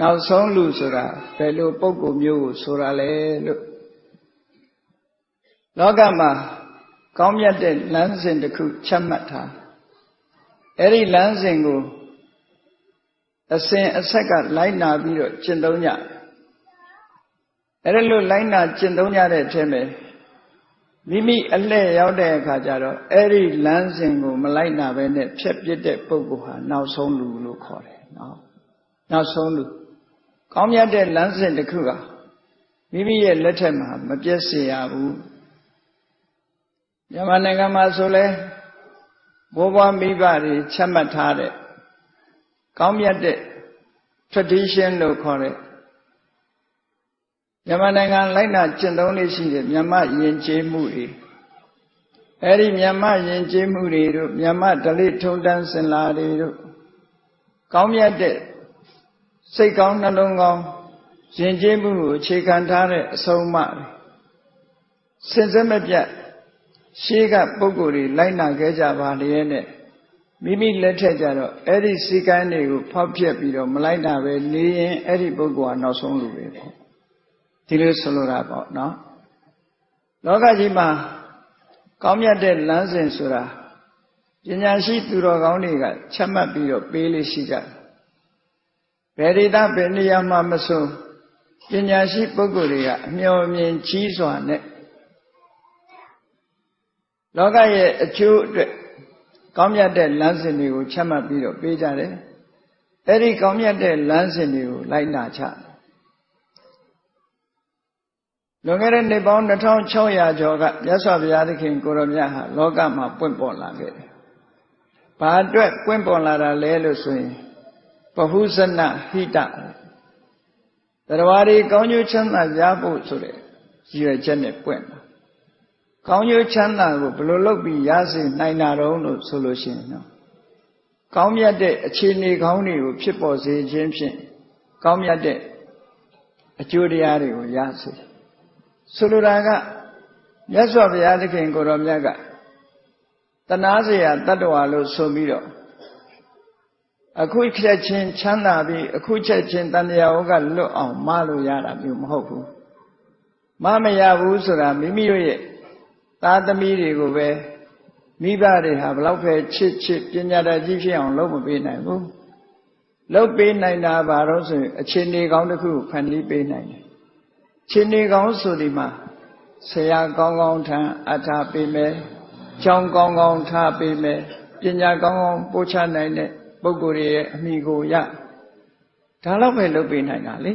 နောက်ဆုံးလူဆိုတာဘယ်လိုပုဂ္ဂိုလ်မျိုးကိုဆိုတာလဲလို့လောကမှာကောင်းမြတ်တဲ့လမ်းစဉ်တစ်ခုချမှတ်ထားအဲ့ဒီလမ်းစဉ်ကိုအစဉ်အဆက်ကလိုက်နာပြီးတော့ကျင့်သုံးကြအဲ့ဒါလို့လိုက်နာကျင့်သုံးကြတဲ့အထက်မှာမိမိအလှည့်ရောက်တဲ့အခါကျတော့အဲ့ဒီလမ်းစဉ်ကိုမလိုက်နာဘဲနဲ့ဖြတ်ပစ်တဲ့ပုဂ္ဂိုလ်ဟာနောက်ဆုံးလူလို့ခေါ်တယ်နော်နောက်ဆုံးလူကောင်းမြတ်တဲ့လမ်းစဉ်တစ်ခုကမိမိရဲ့လက်ထက်မှာမပြည့်စေရဘူးမြန်မာနိုင်ငံမှာဆိုလဲဘိုးဘွားမိဘတွေချမှတ်ထားတဲ့ကောင်းမြတ်တဲ့ tradition လို့ခေါ်တဲ့မြန်မာနိုင်ငံလိုက်နာကျင့်သုံးလေးရှိတဲ့မြန်မာယဉ်ကျေးမှုတွေအဲ့ဒီမြန်မာယဉ်ကျေးမှုတွေတို့မြန်မာဓလေ့ထုံးတမ်းစဉ်လာတွေတို့ကောင်းမြတ်တဲ့စိတ်ကောင်းနှလုံးကောင်းယဉ်ကျေးမှုကိုအခြေခံထားတဲ့အဆုံးအမတွေစင်စစ်မပြတ်ရှေးကပုဂ္ဂိုလ်တွေလိုက်နာခဲ့ကြပါလေနဲ့မိမိလက်ထက်ကြတော့အဲ့ဒီစည်းကမ်းတွေကိုဖောက်ဖျက်ပြီးတော့မလိုက်နာပဲနေရင်အဲ့ဒီပုဂ္ဂိုလ်ကနောက်ဆုံးလူပဲပေါ့ဒီလိုဆိုလိုတာပေါ့နော်လောကကြီးမှာကောင်းမြတ်တဲ့လမ်းစဉ်ဆိုတာပညာရှိသူတော်ကောင်းတွေကချမှတ်ပြီးတော့ပေးလို့ရှိကြတယ်ဘယ်ဒေသဘယ်နေရာမှာမဆိုပညာရှိပုဂ္ဂိုလ်တွေကအမျှော်မြင်ကြီးစွာနဲ့လောကရဲ့အကျိုးအတွက်ကောင်းမြတ်တဲ့လမ်းစဉ်တွေကိုချမှတ်ပြီးတော့ပေးကြတယ်အဲ့ဒီကောင်းမြတ်တဲ့လမ်းစဉ်တွေကိုလိုက်နာကြလွန်ခဲ့တဲ့နှစ်ပေါင်း2600ကျော်ကမြတ်စွာဘုရားသခင်ကိုရောမြတ်ဟာလောကမှာပွင့်ပေါ်လာခဲ့တယ်။ဘာအတွက်ပွင့်ပေါ်လာတာလဲလို့ဆိုရင်ပဟုဇနဟိတတရားတွေကောင်းကျိုးချမ်းသာရဖို့ဆိုတဲ့ရည်ရွယ်ချက်နဲ့ပွင့်လာ။ကောင်းကျိုးချမ်းသာကိုဘယ်လိုလုပ်ပြီးရစေနိုင်တာတုံးလို့ဆိုလို့ရှိရင်နော်။ကောင်းမြတ်တဲ့အခြေအနေကောင်းတွေကိုဖြစ်ပေါ်စေခြင်းဖြင့်ကောင်းမြတ်တဲ့အကျိုးတရားတွေကိုရစေဆိုလိုတာကမြတ်စွာဘုရားသခင်ကိုရောမြတ်ကတနာစရာတတ္တဝါလို့ဆိုပြီးတော့အခုချက်ချင်းချမ်းသာပြီးအခုချက်ချင်းတန်တရားဝကလွတ်အောင်မလို့ရတာမျိုးမဟုတ်ဘူးမရဘူးဆိုတာမိမိတို့ရဲ့သားသမီးတွေကိုပဲမိဘတွေဟာဘလောက်ပဲချစ်ပညာတတ်ကြီးဖြစ်အောင်လုပ်မပေးနိုင်ဘူးလုပ်ပေးနိုင်တာဘာလို့ဆိုရင်အခြေအနေကောင်းတစ်ခုဖန်တီးပေးနိုင်တယ်ခြေနေကောင်းဆိုဒီမှာဆရာကောင်းကောင်းထမ်းအထားပေးမယ်ကျောင်းကောင်းကောင်းထားပေးမယ်ပညာကောင်းကောင်းပို့ချနိုင်တဲ့ပုဂ္ဂိုလ်ရဲ့အမိကိုရဒါတော့ပဲလုပ်ပေးနိုင်တာလေ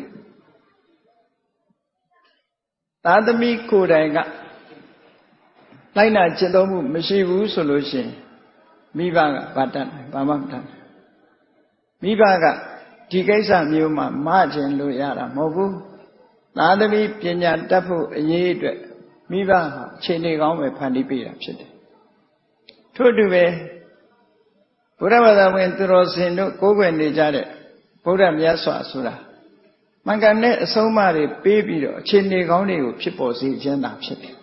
သာသမီကိုယ်တိုင်ကလိုက်နာကျင့်သုံးမှုမရှိဘူးဆိုလို့ရှိရင်မိဘကဘာတတ်ဘာမှမတတ်မိဘကဒီကိစ္စမျိုးမှာမခြင်းလို့ရတာမဟုတ်ဘူးသာသမီပညာတတ်ဖို့အရေးအတွက်မိဘဟာခြေနေကောင်းပဲဖန်တီးပေးတာဖြစ်တယ်ထို့အတူပဲဘုရားဘာသာဝင်သူတော်စင်တို့ကိုးကွယ်နေကြတဲ့ဗုဒ္ဓမြတ်စွာဆိုတာမှန်ကန်တဲ့အဆုံးအမတွေပေးပြီးတော့အခြေအနေကောင်းတွေကိုဖြစ်ပေါ်စေခြင်းသာဖြစ်တယ်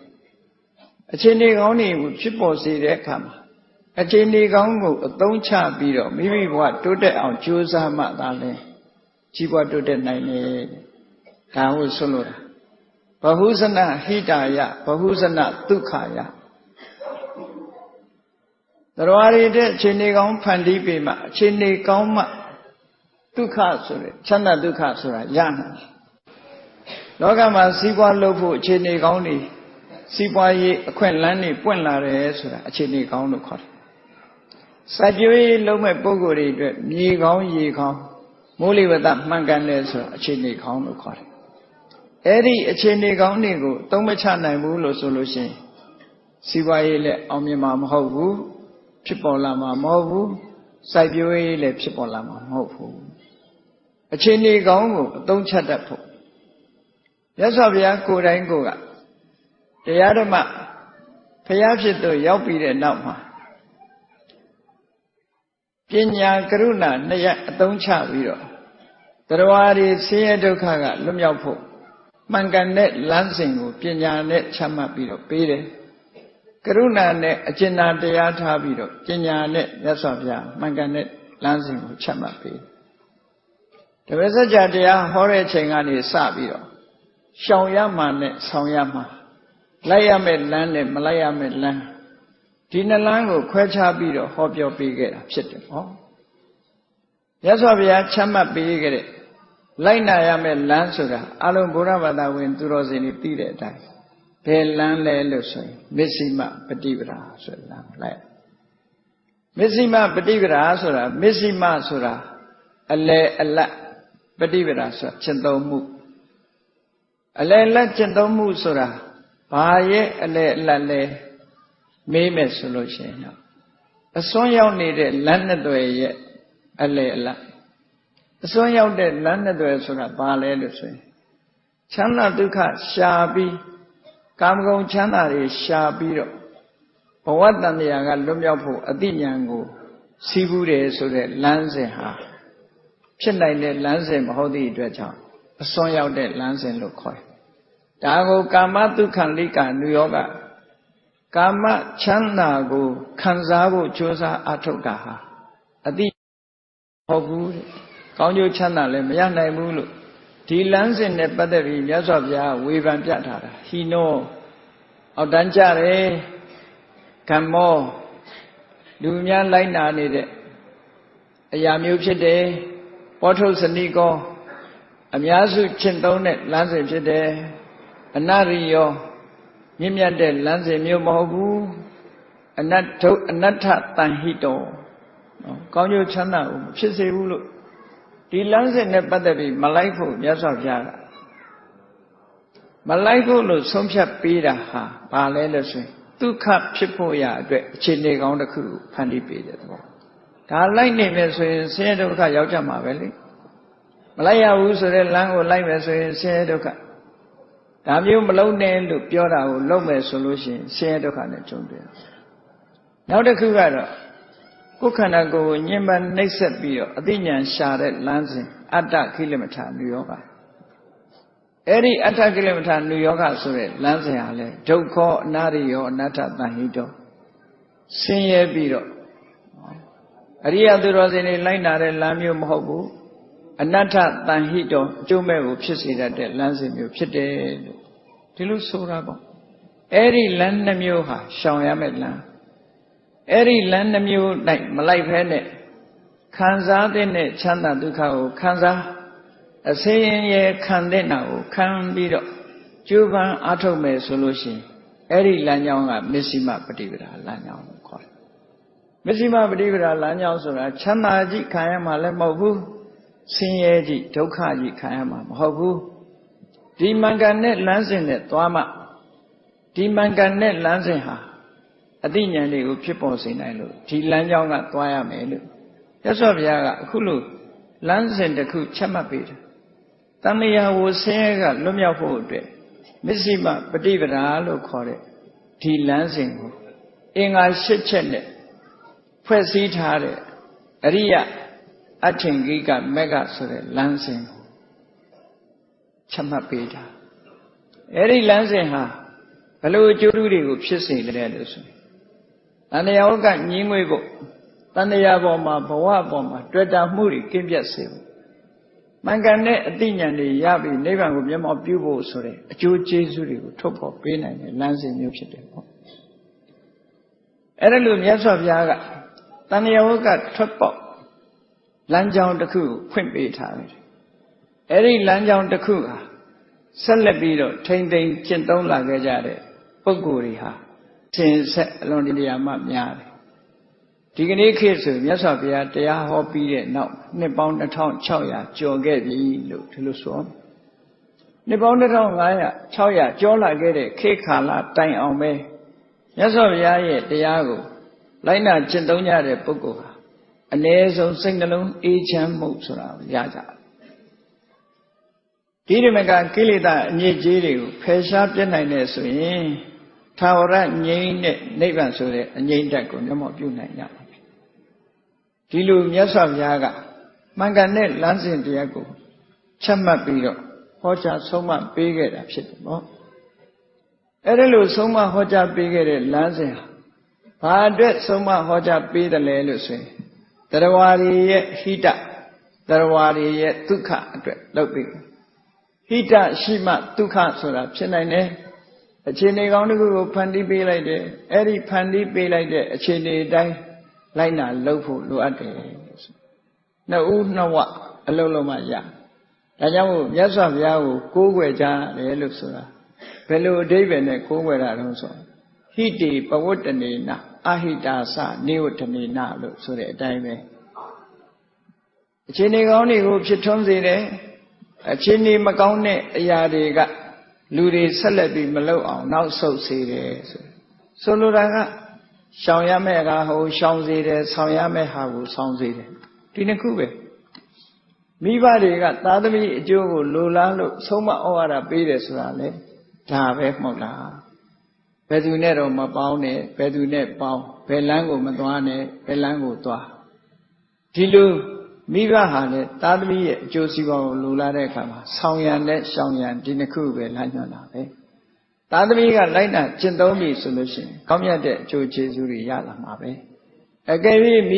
အခြေအနေကောင်းတွေကိုဖြစ်ပေါ်စေတဲ့အခါမှာအခြေအနေကောင်းကိုအသုံးချပြီးတော့မိမိဘဝတိုးတက်အောင်ကြိုးစားမှသာလဲကြီးပွားတိုးတက်နိုင်တယ်ဒါကိုဆိုလိုတာဘဟုဇနဟိတာယဘဟုဇနဒုက္ခယတရားရည်တဲ့အခြေအနေကောင်းဖန်တီးပေးမှအခြေအနေကောင်းမှဒုက္ခဆိုတဲ့ချမ်းသာဒုက္ခဆိုတာရနိုင်တယ်လောကမှာစီးပွားလုပ်ဖို့အခြေအနေကောင်းတွေစီးပွားရေးအခွင့်အလမ်းတွေပွင့်လာတယ်ဆိုတာအခြေအနေကောင်းလို့ခေါ်တယ်စိုက်ပျိုးရေးလုပ်မဲ့ပုဂ္ဂိုလ်တွေအတွက်မြေကောင်းရေကောင်းမိုးလေဝသမှန်ကန်တယ်ဆိုတာအခြေအနေကောင်းလို့ခေါ်တယ်အဲ့ဒီအခြေအနေကောင်းတွေကိုသုံးမချနိုင်ဘူးလို့ဆိုလို့ရှိရင်စီးပွားရေးလည်းအောင်မြင်မှာမဟုတ်ဘူးဖြစ်ပေါ်လာမှာမဟုတ်ဘူးစိုက်ပျိုးရေးလည်းဖြစ်ပေါ်လာမှာမဟုတ်ဘူးအခြေအနေကောင်းကိုအသုံးချတတ်ဖို့မြတ်စွာဘုရားကိုယ်တိုင်ကိုကတရားဓမ္မဘုရားဖြစ်သူရောက်ပြီးတဲ့နောက်မှာပညာကရုဏာနှစ်ရပ်အသုံးချပြီးတော့တရားတွေဆင်းရဲဒုက္ခကလွတ်မြောက်ဖို့မှန်ကန်တဲ့လမ်းစဉ်ကိုပညာနဲ့ချမှတ်ပြီးတော့ပေးတယ်ကရုဏာနဲ့အကျဉ်းတရားထားပြီးတော့ပညာနဲ့မြတ်စွာဘုရားမှန်ကန်တဲ့လမ်းစဉ်ကိုချမှတ်ပေးတယ် တပည့်စကြာတရားဟောတဲ့အချိန်ကနေစပြီးတော့ရှောင်ရမှနဲ့ဆောင်ရမှလိုက်ရမယ့်လမ်းနဲ့မလိုက်ရမယ့်လမ်းဒီနှစ်လမ်းကိုခွဲခြားပြီးတော့ဟောပြောပေးခဲ့တာဖြစ်တယ်ပေါ့မြတ်စွာဘုရားချမှတ်ပေးခဲ့တဲ့လိုက်နာရမယ့်လမ်းဆိုတာအလုံးဗုဒ္ဓဘာသာဝင်သူတော်စင်တွေသိတဲ့အတိုင်းဘယ်လမ်းလဲလို့ဆိုရင်မစ္စည်းမပฏิပဒါဆိုတဲ့လမ်းလိုက်မစ္စည်းမပฏิပဒါဆိုတာမစ္စည်းမဆိုတာအလယ်အလတ်ပฏิပဒါဆိုတာကျင့်သုံးမှုအလယ်အလတ်ကျင့်သုံးမှုဆိုတာဘာရဲ့အလယ်အလတ်လဲမေးမယ်ဆိုလို့ရှိရင်တော့အစွန်းရောက်နေတဲ့လမ်းနှစ်သွယ်ရဲ့အလယ်အလတ်အစွန်းရောက်တဲ့လမ်းနှစ်သွယ်ဆိုတာဘာလဲလို့ဆိုရင်ချမ်းသာဒုက္ခရှာပြီးကာမဂုဏ်ချမ်းသာတွေရှာပြီးတော့ဘဝတန်တရားကလွတ်မြောက်ဖို့အသိဉာဏ်ကိုစီးပူးတယ်ဆိုတဲ့လမ်းစဉ်ဟာဖြစ်နိုင်တဲ့လမ်းစဉ်မဟုတ်သည့်အတွက်ကြောင့်အစွန်းရောက်တဲ့လမ်းစဉ်လို့ခေါ်တယ်။ဒါကိုကာမတုခန္လိကနုယောဂကာမချမ်းသာကိုခံစားဖို့ကြိုးစားအထုတ်တာဟာအသိဟုတ်ဘူး။ကောင်းကျိုးချမ်းသာလည်းမရနိုင်ဘူးလို့ဒီလမ်းစဉ်နဲ့ပတ်သက်ပြီးမြတ်စွာဘုရားဝေဖန်ပြထားတာဟိနောအောက်တန်းကြတယ်ကမ္မောလူများလိုက်နာနေတဲ့အရာမျိုးဖြစ်တယ်ပောထုစနိကောအများစုကျင့်သုံးတဲ့လမ်းစဉ်ဖြစ်တယ်အနရိယောမြင့်မြတ်တဲ့လမ်းစဉ်မျိုးမဟုတ်ဘူးအနတ္ထတန်ဟိတောကောင်းကျိုးချမ်းသာကိုမဖြစ်စေဘူးလို့ဒီလမ်းစဉ်နဲ့ပတ်သက်ပြီးမလိုက်ဖို့မြတ်စွာဘုရားကမလိုက်ဖို့လို့ဆုံးဖြတ်ပေးတာဟာဘာလဲလို့ဆိုရင်ဒုက္ခဖြစ်ဖို့ရအတွက်အခြေအနေကောင်းတစ်ခုဖန်တီးပေးတဲ့သဘောဒါလိုက်နေမယ်ဆိုရင်ဆင်းရဲဒုက္ခရောက်ကြမှာပဲလေမလိုက်ရဘူးဆိုတဲ့လမ်းကိုလိုက်မယ်ဆိုရင်ဆင်းရဲဒုက္ခဒါမျိုးမလုံးနဲ့လို့ပြောတာကိုလုပ်မယ်ဆိုလို့ရှိရင်ဆင်းရဲဒုက္ခနဲ့ကြုံတယ်နောက်တစ်ခုကတော့ကိုယ်ခန္ဓာကိုယ်ကိုညှဉ်းပန်းနှိပ်စက်ပြီးတော့အသိဉာဏ်ရှာတဲ့လမ်းစဉ်အတ္တကိလမထာနုယောဂအဲ့ဒီအတ္တကိလမထာနုယောဂဆိုတဲ့လမ်းစဉ်ဟာလေဒုက္ခအနာရိယောအနတ္ထတန်ဟိတောဆင်းရဲပြီးတော့အရိယသူတော်စင်တွေလိုက်နာတဲ့လမ်းမျိုးမဟုတ်ဘူးအနတ္ထတန်ဟိတောအကျိုးမဲ့ကိုဖြစ်စေတတ်တဲ့လမ်းစဉ်မျိုးဖြစ်တယ်လို့ဒီလိုဆိုတာပေါ့အဲ့ဒီလမ်းနှမျိုးဟာရှောင်ရမယ့်လမ်းအဲ့ဒီလမ်းနှမျိုး၌မလိုက်ဖဲနဲ့ခံစားတဲ့ချမ်းသာဒုက္ခကိုခံစားအစင်းရဲ့ခံတဲ့နာကိုခံပြီးတော့ကျိုးပန်းအားထုတ်မယ်ဆိုလို့ရှိရင်အဲ့ဒီလမ်းကြောင်းကမစ္စည်းမပฏิပဒါလမ်းကြောင်းကိုခေါ်တယ်မစ္စည်းမပฏิပဒါလမ်းကြောင်းဆိုတာချမ်းသာကြီးခံရမှာလည်းမဟုတ်ဘူးဆင်းရဲကြီးဒုက္ခကြီးခံရမှာမဟုတ်ဘူးဒီမင်္ဂန်နဲ့လမ်းစဉ်နဲ့သွားမှဒီမင်္ဂန်နဲ့လမ်းစဉ်ဟာအသိဉာဏ်တွေကိုဖြစ်ပေါ်စေနိုင်လို့ဒီလမ်းကြောင်းကသွားရမယ်လို့ရသော်ဘုရားကအခုလို့လမ်းစဉ်တစ်ခုချက်မှတ်ပေးတယ်တဏှာဝဆင်းရဲကလွတ်မြောက်ဖို့အတွက်မစ္စည်းမပฏิပဒါလို့ခေါ်တဲ့ဒီလမ်းစဉ်ကိုအင်္ဂါ၈ချက်နဲ့ဖွဲ့စည်းထားတဲ့အရိယအထင်ကြီးကမက်ကဆိုတဲ့လမ်းစဉ်ကိုချက်မှတ်ပေးတာအဲ့ဒီလမ်းစဉ်ဟာဘယ်လိုအကျိုးတွေကိုဖြစ်စေလဲလို့ဆိုတဏှာဝကညင်းငွေဖို့တဏှာပေါ်မှာဘဝပေါ်မှာတွေ့တာမှုတွေကင်းပြတ်စေဖို့မင်္ဂန်နဲ့အတိညာဏ်တွေရပြီးနိဗ္ဗာန်ကိုမျက်မှောက်ပြုဖို့ဆိုတဲ့အကျိုးကျေးဇူးတွေကိုထုတ်ဖော်ပေးနိုင်တဲ့လမ်းစဉ်မျိုးဖြစ်တယ်ပေါ့အဲ့ဒါလို့မြတ်စွာဘုရားကတဏှာဝကထွက်ပေါက်လမ်းကြောင်းတစ်ခုကိုဖွင့်ပေးထားတယ်အဲ့ဒီလမ်းကြောင်းတစ်ခုဟာဆက်လက်ပြီးတော့ထိမ့်သိမ်းကျင့်သုံးလာခဲ့ကြတဲ့ပုဂ္ဂိုလ်တွေဟာသင်ဆက်အလွန်တရားမှများတယ်ဒီကနေ့ခေတ်ဆိုမြတ်စွာဘုရားတရားဟောပြီးတဲ့နောက်နှစ်ပေါင်း2600ကျော်ခဲ့ပြီလို့ဒီလိုဆိုနှစ်ပေါင်း2500ကျော်လာခဲ့တဲ့ခေတ်ခါလတိုင်အောင်ပဲမြတ်စွာဘုရားရဲ့တရားကိုလိုက်နာကျင့်သုံးကြတဲ့ပုဂ္ဂိုလ်ဟာအ ਨੇ ဆုံးစိတ်နှလုံးအေးချမ်းမှုဆိုတာရကြတယ်ဒီဓမ္မကကိလေသာအညစ်အကြေးတွေကိုဖယ်ရှားပြတ်နိုင်တယ်ဆိုရင်ထာဝရငြိမ်းတဲ့နိဗ္ဗာန်ဆိုတဲ့အငြိမ့်တက်ကိုမျက်မှောက်ပြုနိုင်ကြပါမယ်ဒီလိုမြတ်စွာဘုရားကမင်္ဂန်နဲ့လမ်းစဉ်တရားကိုချက်မှတ်ပြီးတော့ဟောကြားဆုံးမပေးခဲ့တာဖြစ်တယ်ပေါ့အဲ့ဒါလို့ဆုံးမဟောကြားပေးခဲ့တဲ့လမ်းစဉ်ဟာဘာအတွက်ဆုံးမဟောကြားပေးတယ်လဲလို့ဆိုရင်တရားဝါရီရဲ့ဟိတ Tarawari ye dukha lopi. Hita shima dukha sura chenai a chene gaunigu pandi be like de, eri pandi be like de, a chene die, lina lofu luate. No, no what, a loloma ya. Tajamu, yasa yahu, kuweja, the elusura. Pelu David ne kuwera also. Hiti pawotanina, ahita sa, neotanina, look so that time. A chene gauni who chitomzi a chene magaune yadiga, luri celebi malo, now so serious. So Luraga, Shawyamega ho, Shamzi, Sayameha, Samzi. Tinakube. Mibariga, Tadami, Jogo, Lula, Soma Ora, Bedes Rale, Tave Mola. Pedunero Mabaune, Pedune Pau, Pelango Maduane, Pelango Tua. Tilu. Miva hane, Tadmi, Josibo, Lula Recama, Sayan, Shayan, Dinakube, Lanana. Tadmi got Lina, Chindomi solution, Comyade, Jojuri Yala Mabe. Again,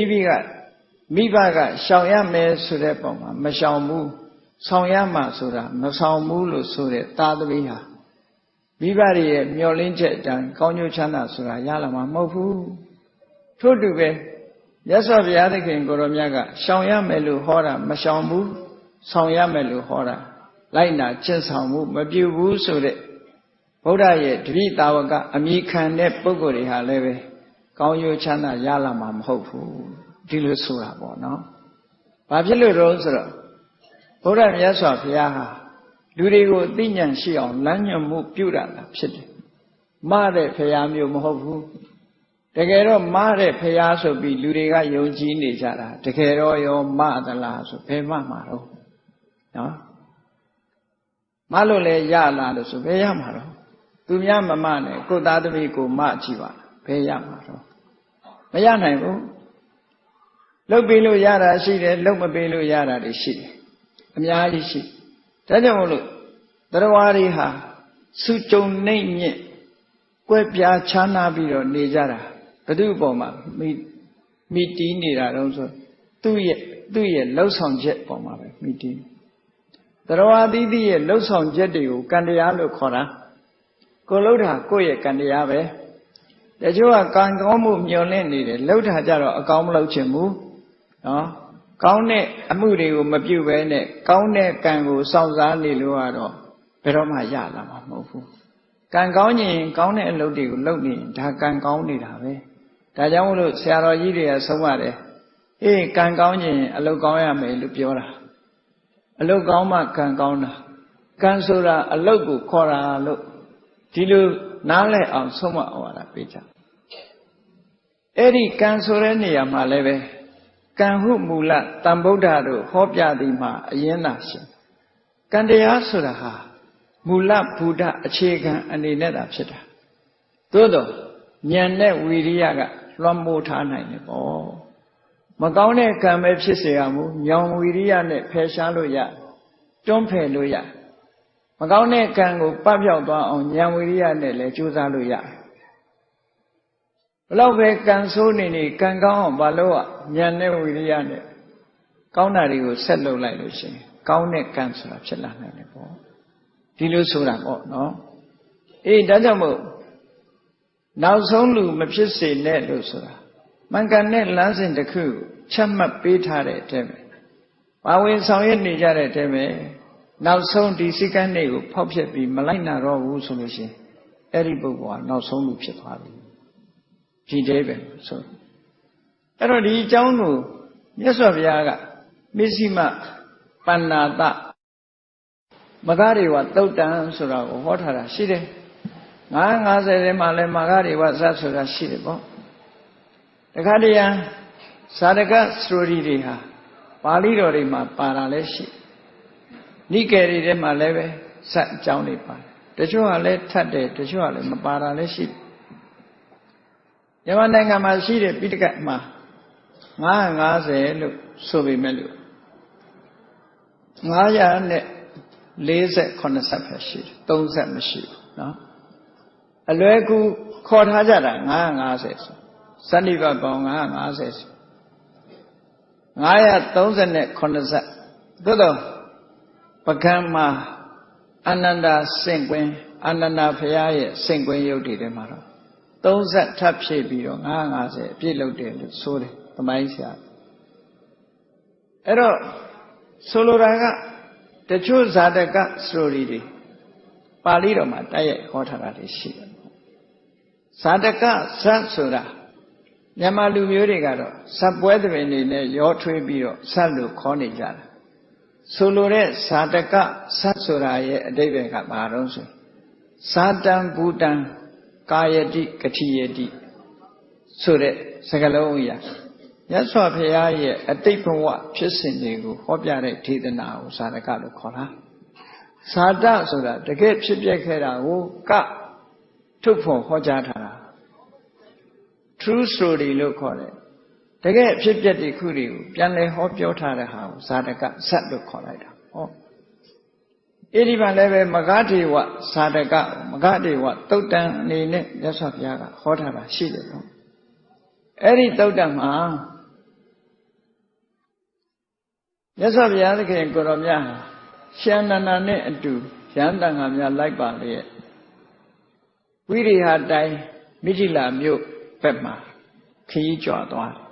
Miva got Shayame Surepoma, Mashamu, Sayama Sura, Masamulu Sure, Tadmiha. Vivari, Miolinjet, and Konyo Chana Sura, Yalama Mofu. Tudube. Yasa Vyadikin Goromyaga, Shawya Melu Hora, Mashambu, Sawya Melu Hora, Laina, Chinsamu, Mabu Sure, Boda ye, Dri Tawaga, Amikan Net Bogori Haleve, Kaunyo Chana Yalamam Hofu, Dilusura Bono. Babilu Rosero, Boda Yasa Vyaha, Durigo Dinyan Shion, Lanyamu Pura, Psit, Mare Payamio Mohofu. Tegero mare peyaso bi luriga yonji ne jara tegero yo ma dala so be ma ma ro no ma lo le ya la lo so be ya ma ro tu nya ma ma ne ko ta thami ko ma chi ba be ya ma ro ma ya nai bu lok pi lo ya da shi de lok ma pi lo ya da de shi de a mya ji shi da jaw lo tarawari ha su chung nei myit kwet pya chana pi ro ne jara Badu Boma, meeting near also. 2 years, low sound jet Boma meeting. The Rawadi, low sound jet, you Candialo Cora. Coloda, Koya Candiave. The Joa can go move your land needed. Load Hajaro, a comlo chemu. No, Kaune, a moody, Mabu Vene, Kaune, Kango, Southern Luado, Peroma Yala, Mofu. Kangoni, Kaune, Lodi, Takan Kauni Have. Tajamulu, Sarah Yidia, somewhere. Eh, Kangauni, a logoya may lupiola. A logoma Kangona. Kansura, a logo, Cora, look. Tilu, Nale on Soma or a pizza. Eri Kansurenia Maleve. Kanhu Mula, Tambodado, Hopyadima, Yenashi. Kandeasuraha. Mula Buddha, a chicken, and the net upset. Todo, Nyane Wiriaga. Rambo Tana, oh. Magone come if she say, young Wiriane, Peshaloya, don't pay Luya. Magone can go Pabia on young Wiriane, Juzaluya. Love can so nini, can go on Baloa, Yane Wiriane. Kaunari will settle like Lucy. Kaune cancer of Chelana. Dilusura, no? Eh, Dajamo. Now Zonlu Mapisi net Lusura. Mangan net lands in the crew, Chamma Petare Teme. While some Nijare Teme, now Son Disikan Nego, Popshapi, Malina Raw solution. Eribu, now Son Lupshapi. G. David, so. Erodi Janu, yes of Yaga, Missima, Panada. Magari was though dance or what had a city. Nanga said Male Magari was absolutely shitable. The Gadia Sadaka Sruriha, Palirima Paraleshi. Nikeri de Maleve sat Jaunipa. The Joale Tade, the Joale Paraleshi. Yamananga Mashide Pitakma. Nanga said, look, so we melu. Naya net laser concept sheet, don't set machine. No? A Lueku caught Hajara, Nanga says. Saniva Bonga says. Naya thousand net concept. ပကံမှာအာနန္ဒာစင့်ကွင်းအာနန္ဒာဘုရားရဲ့စင့်ကွင်းရုပ်တွေထဲမှာတော့30ထပ်ဖြည့်ပြီးတော့950အပြည့်လုပ်တယ်လို့ဆိုတယ်သမိုင်းဆရာအဲ့တော့ဆိုလိုတာကတချို့ဇာတကစတိုရီတွေပါဠိတော်မှာတိုက်ရိုက်ဟောထားတာတွေရှိတယ်ဇာတကဇတ်ဆိုတာမြန်မာလူမျိုးတွေကတော့ဇတ်ပွဲသဘင်တွေနဲ့ရောထွေးပြီးတော့ဇတ်လို့ခေါ်နေကြတာဆိုလိုတဲ့ဇာတကဇတ်ဆိုတာရဲ့အဓိပ္ပာယ်ကဘာတော့ဆိုဇာတံဘူတံကာယတိကတိယတိဆိုတဲ့စကားလုံးအရာမြတ်စွာဘုရားရဲ့အတိတ်ဘဝဖြစ်စဉ်တွေကိုဟောပြတဲ့ဒေသနာကိုဇာတကလို့ခေါ်တာဇာတဆိုတာတကယ်ဖြစ်ပျက်ခဲ့တာကိုထုတ်ဖော်ဟောကြားထားတာ true story လို့ခေါ်တယ်တကယ်ဖြစ်ပျက်တဲ့ခုတွေကိုပြန်လည်ဟောပြောထားတဲ့ဟာကိုဇာတကဇတ်လို့ခေါ်လိုက်တာဟောအဲ့ဒီမှာလည်းပဲမဂဒေဝဇာတကမဂဒေဝသုတ်တံအနေနဲ့မြတ်စွာဘုရားကဟောထားတာရှိတယ်နော်အဲ့ဒီသုတ်တံမှာမြတ်စွာဘုရားသခင်ကိုရောမြတ်ဟာရှန္ဒနာနဲ့အတူရဟန်းတန်ခါများလိုက်ပါလေဝိရိဟတိုင်းမိถิလာမြို့ဘက်မှာခရီးကြွသွားတယ်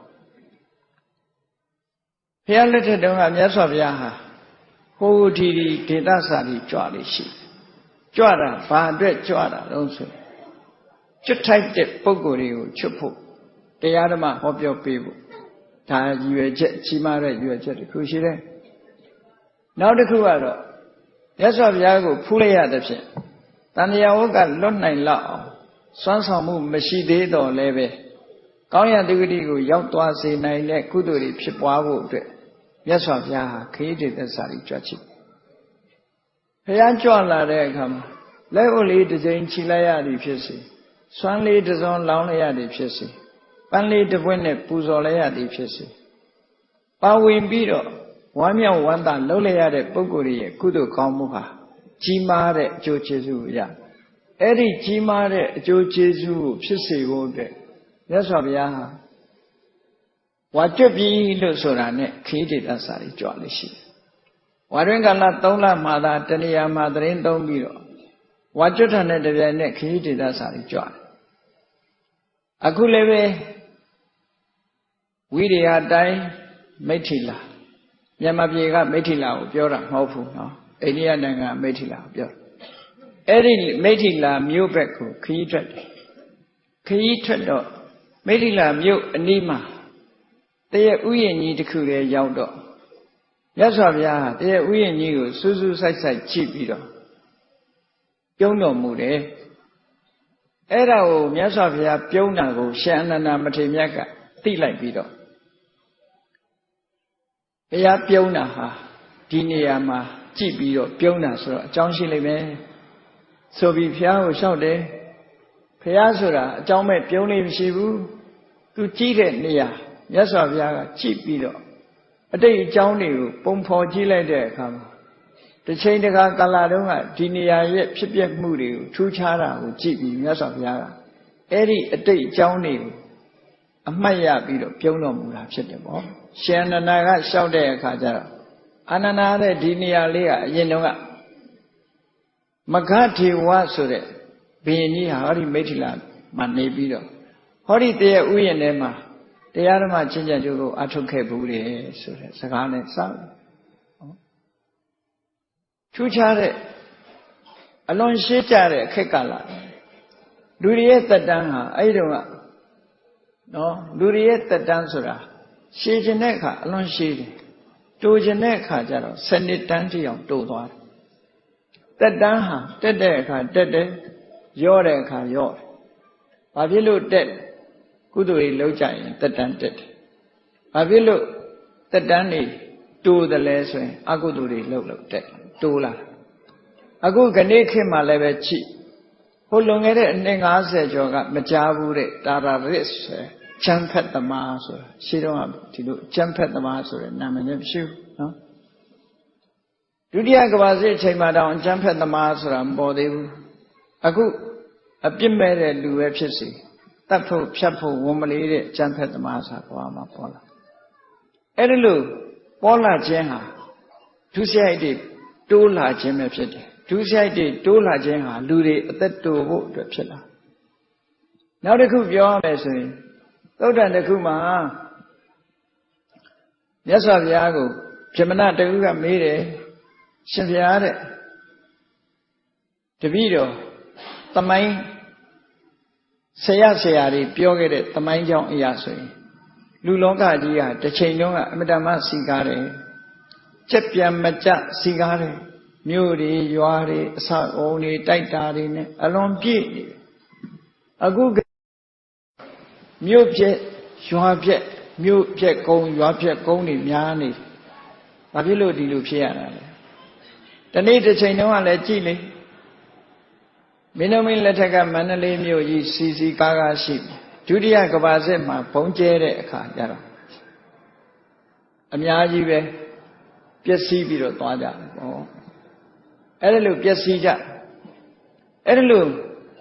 ဘုရားလက်ထက်တုန်းကမြတ်စွာဘုရားဟာဟိုဒီဒေသစာကြီးကြွလေးရှိကြွတာဘာအတွက်ကြွတာတော့ဆိုကျွတ်ထိုက်တဲ့ပုဂ္ဂိုလ်တွေကိုချွတ်ဖို့တရားဓမ္မဟောပြောပေးဖို့ဒါရည်ရွယ်ချက်ကြီးမားတဲ့ရည်ရွယ်ချက်တစ်ခုရှိတယ်နောက်တစ်ခုကတော့မြတ်စွာဘုရားကိုဖူးလိုက်ရတဲ့ဖြင့်တဏှာဝကလွတ်နိုင်လောက်အောင်စွမ်းဆောင်မှုမရှိသေးတော့လည်းပဲကောင်းရတုဂတိကိုရောက်သွားစေနိုင်တဲ့ကုသိုလ်တွေဖြစ်ပွားဖို့အတွက်မြတ်စွာဘုရားဟာခရီးဒေသစာရီကြွချစ်ဘုရားကြွလာတဲ့အခါမှာလက်ဥလေးတစ်ကြိမ်ခြိလိုက်ရသည်ဖြစ်စေစွမ်းလေးတစ်စုံလောင်းလိုက်ရသည်ဖြစ်စေပန်းလေးတစ်ပွင့်နဲ့ပူဇော်လိုက်ရသည်ဖြစ်စေပါဝင်ပြီးတော့ဝမ်းမြောက်ဝမ်းသာလုပ်လိုက်ရတဲ့ပုဂ္ဂိုလ်ရဲ့ကုသိုလ်ကောင်းမှုဟာကြီးမားတဲ့အကျိုးကျေးဇူးကိုရအဲ့ဒီကြီးမားတဲ့အကျိုးကျေးဇူးကိုဖြစ်စေဖို့အတွက်မြတ်စွာဘုရားဟာဝါကျွတ်ပြီလို့ဆိုတာနဲ့ခရီးဒေသစာရီကြွလေးရှိတယ်။ဝါတွင်ကာလ3လမှသာတဏှာမှာသတင်းသုံးပြီးတော့ဝါကျွတ်ထန်တဲ့တပြိုင်နက်ခရီးဒေသစာရီကြွတယ်။အခုလည်းပဲဝိရိယတိုင်းမိထ္ထိလာမြန်မာပြည်ကမိထ္ထိလာကိုပြောတာမဟုတ်ဘူးနော်။အိန္ဒိယနိုင်ငံမိထ္ထိလာကိုပြောအဲ့ဒီမိထ္ထိလာမြို့ဘက်ကိုခရီးထွက်တယ်။ခရီးထွက်တော့မိထ္ထိလာမြို့အနီးမှာတရဥယျာဉ်ကြီးတစ်ခုလည်းရောက်တော့မြတ်စွာဘုရားဟာတရဥယျာဉ်ကြီးကိုစူးစူးဆိုင်ဆိုင်ကြည့်ပြီးတော့ပြုံးတော်မူတယ်အဲ့ဒါကိုမြတ်စွာဘုရားပြုံးတာကိုရှင်အနန္ဒမထေရမြတ်ကသိလိုက်ပြီးတော့ဘုရားပြုံးတာဟာဒီနေရာမှာကြည့်ပြီးတော့ပြုံးတာဆိုတော့အကြောင်းရှိလိမ့်မယ်ဆိုပြီးဘုရားကိုလျှောက်တယ်ဘုရားဆိုတာအကြောင်းမဲ့ပြုံးလို့မရှိဘူးသူကြည့်တဲ့နေရာမြတ်စွာဘုရားကကြည့်ပြီးတော့အတိတ်အကြောင်းတွေကိုပုံဖော်ကြည့်လိုက်တဲ့အခါမှာတစ်ချိန်တခါကာလတုန်းကဒီနေရာရဲ့ဖြစ်ပျက်မှုတွေကိုထူးခြားတာကိုကြည့်ပြီးမြတ်စွာဘုရားကအဲ့ဒီအတိတ်အကြောင်းတွေကိုအမှတ်ရပြီးတော့ပြုံးတော်မူတာဖြစ်တယ်ပေါ့ရှင်အနန္ဒာကလျှောက်တဲ့အခါကျတော့အာနန္ဒာတဲ့ဒီနေရာလေးကအရင်တုန်းကမဂထေဝဆိုတဲ့ဘုရင်ကြီးဟာဟောဒီမိထ္ထိလာမှာနေပြီးတော့ဟောဒီတရဥယျာဉ်ထဲမှာတရားဓမ္မချင်းချင်းတို့ကိုအထုတ်ခဲ့ဘူးလေဆိုတဲ့စကားနဲ့စတယ်ထူးခြားတဲ့အလွန်ရှေးကြတဲ့အခက်ကာလလူတွေရဲ့သက်တမ်းဟာအဲ့ဒီတော့ကနော်လူတွေရဲ့သက်တမ်းဆိုတာရှည်ခြင်းတဲ့အခါအလွန်ရှည်တယ်တိုးခြင်းတဲ့အခါကျတော့စနစ်တန်းတိအောင်တိုးသွားတယ်သက်တမ်းဟာတက်တဲ့အခါတက်တယ်ရော့တဲ့အခါရော့တယ်ဘာဖြစ်လို့တက်ကုသိုလ်တွေလုပ်ကြရင်တက်တန်းတက်တယ်ဘာဖြစ်လို့တက်တန်းနေတိုးတယ်လဲဆိုရင်အကုသိုလ်တွေလုပ်တက်တိုးလာအခုခဏခေတ်မှာလည်းပဲချိဟိုလွန်ခဲ့တဲ့အနှစ်90ကျော်ကမကြားဘူးတဲ့တာရာရစ်ဆိုချမ်းဖက်သမားဆိုတာရှင်းတော့ဒီလိုချမ်းဖက်သမားဆိုတဲ့နာမည်နဲ့မရှိဘူးနော်ဒုတိယကမ္ဘာစစ်အချိန်မှာတောင်ချမ်းဖက်သမားဆိုတာမပေါ်သေးဘူးအခုအပြစ်မဲ့တဲ့လူပဲဖြစ်စီတတ်ဖို့ဖြတ်ဖို့ဝန်မလေးတဲ့ချမ်းဖက်သမားဆိုတာပေါ်မှာပေါ်လာအဲ့ဒီလိုပေါ်လာခြင်းဟာ ဒုစရိုက်တွေတိုးလာခြင်းပဲဖြစ်တယ်ဒုစရိုက်တွေတိုးလာခြင်းဟာလူတွေအသက်တိုးဖို့အတွက်ဖြစ်လာနောက်တစ်ခုပြောရမယ်ဆိုရင်သုတ္တန်တစ်ခုမှာမြတ်စွာဘုရားကိုဗြဟ္မဏတကူကမေးတယ်ရှင်ဘုရားတဲ့တပည့်တော်သမိုင်းဆရာတွေပြောခဲ့တဲ့သမိုင်းကြောင်းအရာဆိုရင်လူလောကကြီးဟာတစ်ချိန်လုံးကအမတမစီကားတယ်ချက်ပြန်မကြစီကားတယ်မြို့တွေရွာတွေအဆောက်အုံတွေတိုက်တာတွေနဲ့အလွန်ပြည့်နေအခုမြို့ပြက်ရွာပြက်မြို့ပြက်ကုန်းရွာပြက်ကုန်းတွေများနေဘာဖြစ်လို့ဒီလိုဖြစ်ရတာလဲတနေ့တစ်ချိန်လုံးကလည်းကြည့်လေမင်းတို့မင်းလက်ထက်ကမန္တလေးမြို့ကြီးစီစီကားကားရှိဒုတိယကမ္ဘာစစ်မှာဘုံကျဲတဲ့အခါကျတော့အများကြီးပဲပျက်စီးပြီးတော့သွားကြတယ်ဟောအဲ့ဒါလို့ပျက်စီးကြအဲ့ဒါလို့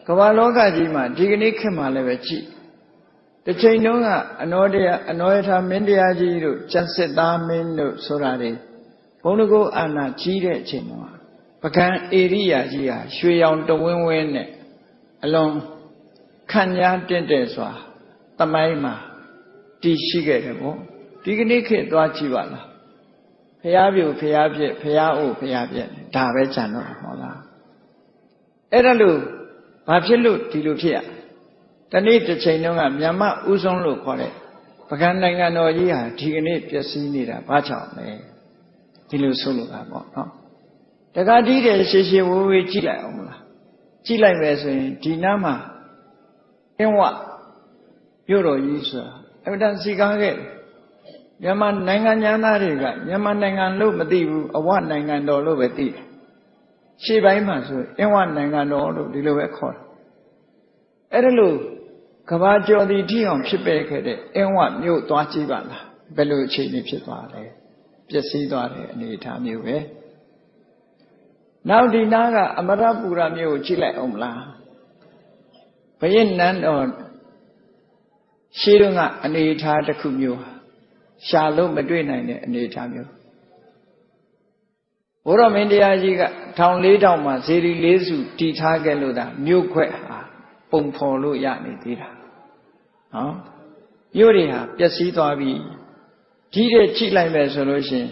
ကမ္ဘာလောကကြီးမှာဒီကနေ့ခေတ်မှာလည်းပဲကြည့်တစ်ချိန်လုံးကအနောယထာမင်းတရားကြီးတို့ကျန်စစ်သားမင်းတို့ဆိုတာတွေဘုန်းတော်ကိုအာဏာကြီးတဲ့အချိန်မှာပကံဧရိယာကြီးဟာရွှေရောင်တဝင်းဝင်းနဲ့အလွန်ခံညားတင့်တယ်စွာသမိုင်းမှာတည်ရှိခဲ့တယ်ပေါ့ဒီကနေ့ခေတ်သွားကြည့်ပါလားဖျားပြူဖျားပြက်ဖျားအိုဖျားပြက်ဒါပဲကြံတော့ဟောလားအဲ့ဒါလို့ဘာဖြစ်လို့ဒီလိုဖြစ်ရတနေ့တစ်ချိန်လုံးကမြန်မာဥဆုံးလို့ခေါ်တဲ့ပကံနိုင်ငံတော်ကြီးဟာဒီကနေ့ပျက်စီးနေတာဘာကြောင့်လဲဒီလိုဆိုလို့ပါပေါ့နော်တခါတည်းတည်းရှေရှေဝေးဝေးကြည့်လိုက်အောင်မလားကြည့်လိုက်မယ်ဆိုရင်ဒီနားမှာအင်းဝမြို့တော်ကြီးဆိုတာအမှန်တန်စီကားခဲ့မြန်မာနိုင်ငံသားတွေကမြန်မာနိုင်ငံလို့မသိဘူးအဝနိုင်ငံတော်လို့ပဲသိတယ်ရှေ့ပိုင်းမှာဆိုအင်းဝနိုင်ငံတော်လို့ဒီလိုပဲခေါ်တယ်အဲ့ဒါလို့ကဘာကျော်သည်ထိအောင်ဖြစ်ပေခဲ့တဲ့အင်းဝမြို့သွားကြည့်ပါလားဘယ်လိုအခြေအနေဖြစ်သွားလဲပျက်စီးသွားတဲ့အနေအထားမျိုးပဲနောက်ဒီနားကအမရပူရမြို့ကိုကြည့်လိုက်အောင်မလားဘုရင်နန်းတော်ရှေးတုန်းကအနေအထားတစ်ခုမျိုးရှာလို့မတွေ့နိုင်တဲ့အနေအထားမျိုးဘုရားမင်းတရားကြီးက1400မှာဇေဒီလေးစုတည်ထားခဲ့လို့ဒါမြို့ခွက်ဟာပုံဖော်လို့ရနေသေးတာနော်မြို့တွေဟာပျက်စီးသွားပြီဒီတဲ့ကြည့်လိုက်မယ်ဆိုလို့ရှိရင်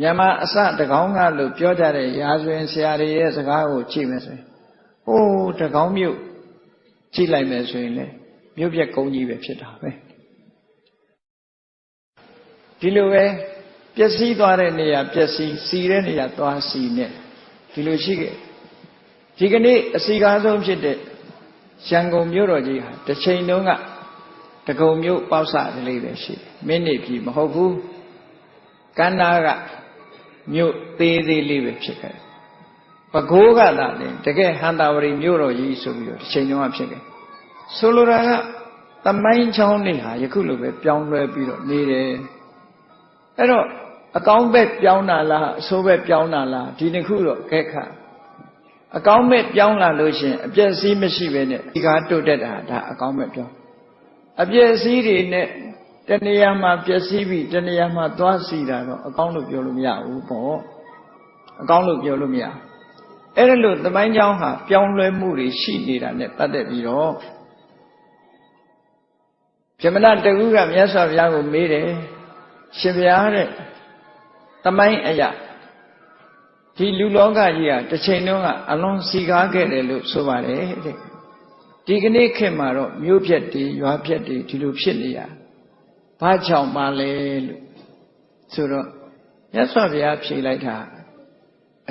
မြန်မာအစတကောင်းကလို့ပြောကြတဲ့ရာဇဝင်ဆရာတွေရဲ့စကားကိုကြည့်မယ်ဆိုရင်ဟိုးတကောင်းမြို့ကြည့်လိုက်မယ်ဆိုရင်လေမြို့ပြက်ကုန်းကြီးပဲဖြစ်တာပဲဒီလိုပဲပျက်စီးသွားတဲ့နေရာပျက်စီးစီတဲ့နေရာသွားစီနဲ့ဒီလိုရှိခဲ့ဒီကနေ့အစီကားဆုံးဖြစ်တဲ့ရန်ကုန်မြို့တော်ကြီးဟာတစ်ချိန်တုန်းကတကုံမြို့ပေါက်စကလေးပဲရှိတယ်မင်းနေပြီမဟုတ်ဘူးကန္နာကမြို့သေးသေးလေးပဲဖြစ်ခဲ့ပဲခူးကသာတယ်တကယ်ဟန္တာဝရီမြို့တော်ကြီးဆိုပြီးတော့တစ်ချိန်တုန်းကဖြစ်ခဲ့ဆိုလိုတာကသမိုင်းချောင်းတွေဟာယခုလိုပဲပြောင်းလဲပြီးတော့နေတယ်အဲ့တော့အကောင်းဘက်ပြောင်းတာလားအဆိုးဘက်ပြောင်းတာလားဒီနှစ်ခုတော့ကဲခါအကောင်းဘက်ပြောင်းလာလို့ရှင်အပျက်စီးမရှိပဲနဲ့ဒီကားတိုးတက်တာဒါအကောင်းဘက်ပြောင်းအပျက်စီးတွေနဲ့တဏှာမှာပျက်စီးပြီးတဏှာမှာသွားစီတာတော့အကောင်းလို့ပြောလို့မရဘူးပေါ့အကောင်းလို့ပြောလို့မရအဲ့ဒါလို့သမိုင်းကြောင်းဟာပြောင်းလဲမှုတွေရှိနေတာနဲ့ပတ်သက်ပြီးတော့ဗြဟ္မဏတကူကမြတ်စွာဘုရားကိုမေးတယ်ရှင်ဘုရားတဲ့သမိုင်းအရာဒီလူလောကကြီးဟာတစ်ချိန်လုံးကအလွန်စီကားခဲ့တယ်လို့ဆိုပါတယ်တဲ့ဒီကနေ့ခေတ်မှာတော့မြို့ပြက်တွေရွာပြက်တွေဒီလိုဖြစ်နေရဘာကြောင့်ပါလဲလို့ဆိုတော့မြတ်စွာဘုရားဖြေလိုက်တာ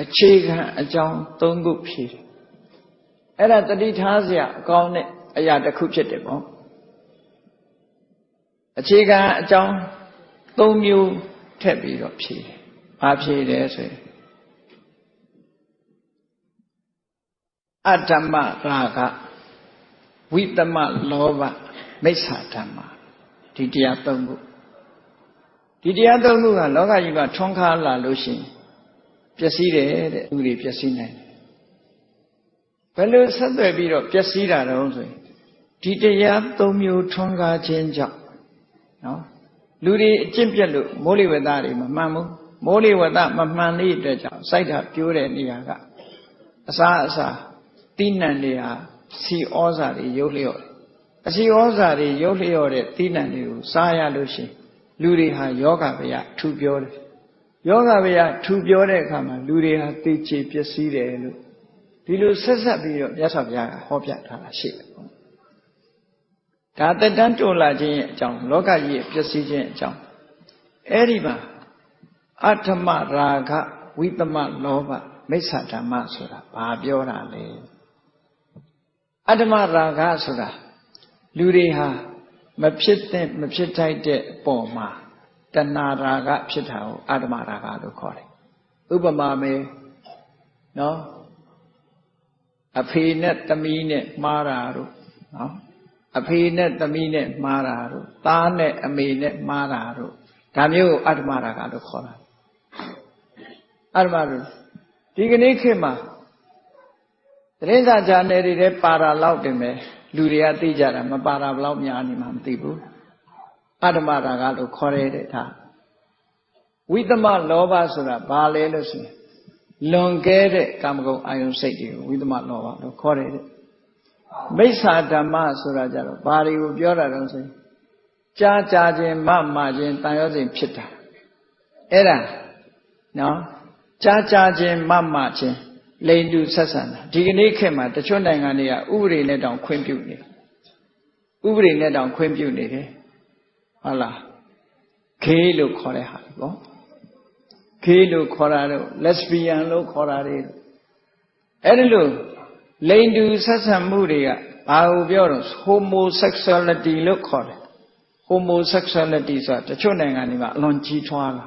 အခြေခံအကြောင်း၃ခုဖြေတယ်အဲ့ဒါတတိထားစရာအကောင်းတဲ့အရာတစ်ခုဖြစ်တယ်ပေါ့အခြေခံအကြောင်း၃မျိုးထည့်ပြီးတော့ဖြေတယ်ဘာဖြေတယ်ဆိုရင်အဓမ္မရာဂဝိတမလောဘမိစ္ဆာဓမ္မဒီတရား၃ခုဒီတရား၃ခုကလောကကြီးမှာထွန်းကားလာလို့ရှိရင်ပျက်စီးတယ်တဲ့သူတွေပျက်စီးနိုင်တယ်ဘယ်လိုဆက်သွယ်ပြီးတော့ပျက်စီးတာတုံးဆိုရင်ဒီတရား၃မျိုးထွန်းကားခြင်းကြောင့်နော်လူတွေအကျင့်ပြတ်လို့မိုးလေဝသတွေမမှန်ဘူး မိုးလေဝသမမှန်သည့်အတွက်ကြောင့်စိုက်တာပြိုးတဲ့နေရာကအစားအစာတိနှံတွေဟာစီဩဇာတွေရုပ်လျော့တယ်အစီဩဇာတွေရုပ်လျော့တဲ့တိနှံတွေကိုစားရလို့ရှိရင်လူတွေဟာယောဂဗျာထူပြောတယ်ယောဂဗျာထူပြောတဲ့အခါမှာလူတွေဟာသိချေပျက်စီးတယ်လို့ဒီလိုဆက်ဆက်ပြီးတော့မြတ်စွာဘုရားကဟောပြထားတာရှိတယ်ဒါတက်တန်းတိုးလာခြင်းရဲ့အကြောင်းလောကကြီးရဲ့ပျက်စီးခြင်းအကြောင်းအဲ့ဒီမှာအဋ္ဌမရာဂဝိသမလောဘမိစ္ဆာဓမ္မဆိုတာဘာပြောတာလဲအဋ္ဌမရာဂဆိုတာလူတွေဟာမဖြစ်တဲ့မဖြစ်ထိုက်တဲ့အပေါ်မှာတဏှာရာဂဖြစ်တာကိုအဋ္ဌမရာဂလို့ခေါ်တယ်ဥပမာမယ်နော်အဖေနဲ့သမီးနဲ့မှားတာတို့နော်အဖေနဲ့သမီးနဲ့မှားတာတို့သားနဲ့အမေနဲ့မှားတာတို့ဒါမျိုးကိုအဋ္ဌမရာဂလို့ခေါ်တာအဋ္ဌမလို့ဒီကနေ့ခေတ်မှာသတင်းစာဂျာနယ်တွေထဲပါတာလောက်တင်ပဲလူတွေကသိကြတာမပါတာဘယ်လောက်များနေမှမသိဘူးအဋ္ဌမရာဂလို့ခေါ်ရတဲ့ဒါဝိသမလောဘဆိုတာဘာလဲလို့ဆိုရင်လွန်ကဲတဲ့ကာမဂုဏ်အာယုန်စိတ်တွေကိုဝိသမလောဘလို့ခေါ်တယ်မိစ္ဆာဓမ္မဆိုတာကြတော့ဘာတွေကိုပြောတာလဲဆိုရင်ကြာခြင်းမခြင်းတန်ရောစဉ်ဖြစ်တာအဲ့ဒါနော်ကြာခြင်းမခြင်းလိန်တူဆက်ဆံတာဒီကနေ့ခေတ်မှာတချို့နိုင်ငံတွေကဥပဒေနဲ့တောင်ခွင့်ပြုနေဥပဒေနဲ့တောင်ခွင့်ပြုနေတယ်ဟုတ်လားခေလို့ခေါ်တဲ့ဟာပေါ့ခေလို့ခေါ်တာတော့ lesbian လို့ခေါ်တာတွေအဲ့ဒီလိုလိန်တူဆက်ဆံမှုတွေကဘာကိုပြောတော့ homosexuality လို့ခေါ်တယ် homosexuality ဆိုတာတချို့နိုင်ငံတွေမှာအလွန်ကြီးထွားလာ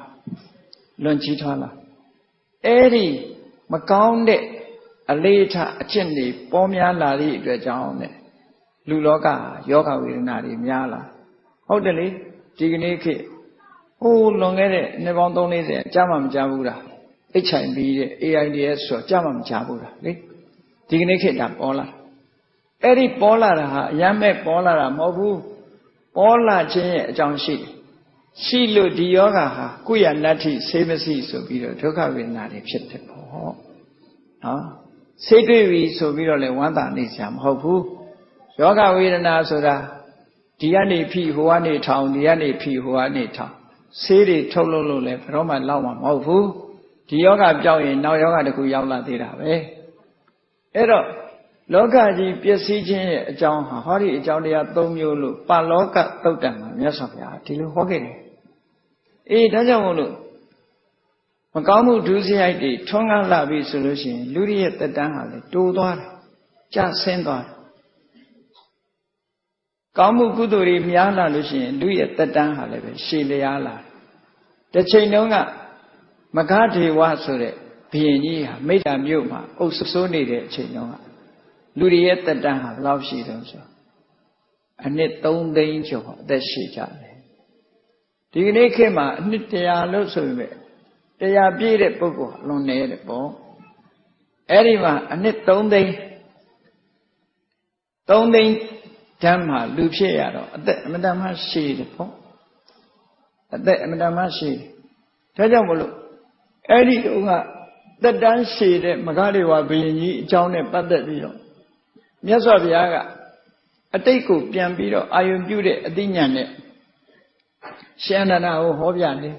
အဲ့ဒီမကောင်းတဲ့အလေးထားအကျင့်တွေပေါ်များလာသည့်အတွက်ကြောင့်နဲ့လူလောကယောဂဝေဒနာတွေများလာဟုတ်တယ်လေဒီကနေ့ခေတ်ဟိုးလွန်ခဲ့တဲ့နှစ်ပေါင်း3-40ကြားမှမကြားဘူးလား HIV တဲ့ AIDS ဆိုကြားမှမကြားဘူးလားလေဒီကနေ့ခေတ်ဒါပေါ်လာအဲ့ဒီပေါ်လာတာဟာအယမ်းမဲ့ပေါ်လာတာမဟုတ်ဘူးပေါ်လာခြင်းရဲ့အကြောင်းရှိလို့ဒီယောဂဟာကုယနတ္ထိဆေးမရှိဆိုပြီးတော့ဒုက္ခဝေဒနာတွေဖြစ်တယ်ပေါ့နော်ဆေးတွေ့ပြီဆိုပြီးတော့လည်းဝမ်းသာနေစရာမဟုတ်ဘူးယောဂဝေဒနာဆိုတာဒီကနေဖိဟိုကနေထောင်ဒီကနေဖိဟိုကနေထောင်ဆေးတွေထုတ်လို့လည်းဘယ်တော့မှလောက်မှာမဟုတ်ဘူးဒီယောဂပြောင်းရင်နောက်ယောဂတစ်ခုရောက်လာသေးတာပဲအဲ့တော့လောကကြီးပျက်စီးခြင်းရဲ့အကြောင်းဟာဟောဒီအကြောင်းတရား၃မျိုးလို့ပါလောကသုတ်တံမှာမြတ်စွာဘုရားဒီလိုဟောခဲ့တယ်အေးဒါကြောင့်မို့လို့မကောင်းမှုဒုစရိုက်တွေထွန်းကားလာပြီဆိုလို့ရှိရင်လူရဲ့တက်တန်းဟာလေတိုးသွားတယ်ကျဆင်းသွားတယ်ကောင်းမှုကုသိုလ်တွေများလာလို့ရှိရင်လူရဲ့တက်တန်းဟာလည်းပဲရှည်လျားလာတယ်တစ်ချိန်တုန်းကမဂဒေဝဆိုတဲ့ဘုရင်ကြီးဟာမိစ္ဆာမြို့မှာအုပ်စိုးနေတဲ့အချိန်တုန်းကလူရဲ့တက်တန်းဟာဘယ်လောက်ရှိတုန်းဆိုအနှစ်3 သိန်းကျော်အသက်ရှိကြတယ်ဒီကနေ့ခေတ်မှာအနှစ်100လို့ဆိုပေမဲ့100ပြည့်တဲ့ပုဂ္ဂိုလ်လွန်နေတဲ့ပေါ့အဲ့ဒီမှာအနှစ်3 သိန်းဓမ္မလူဖြစ်ရတော့အသက်အမတန်မှရှည်တယ်ပေါ့အသက်အမတန်မှရှည်ဒါကြောင့်မလို့အဲ့ဒီတုန်းကသက်တမ်းရှည်တဲ့မဂဒေဝဘုရင်ကြီးအကြောင်းနဲ့ပတ်သက်ပြီးတော့မြတ်စွာဘုရားကအတိတ်ကိုပြန်ပြီးတော့အာယုံပြုတဲ့အသိဉာဏ်နဲ့ရှင်အနန္ဒာကိုဟောပြတယ်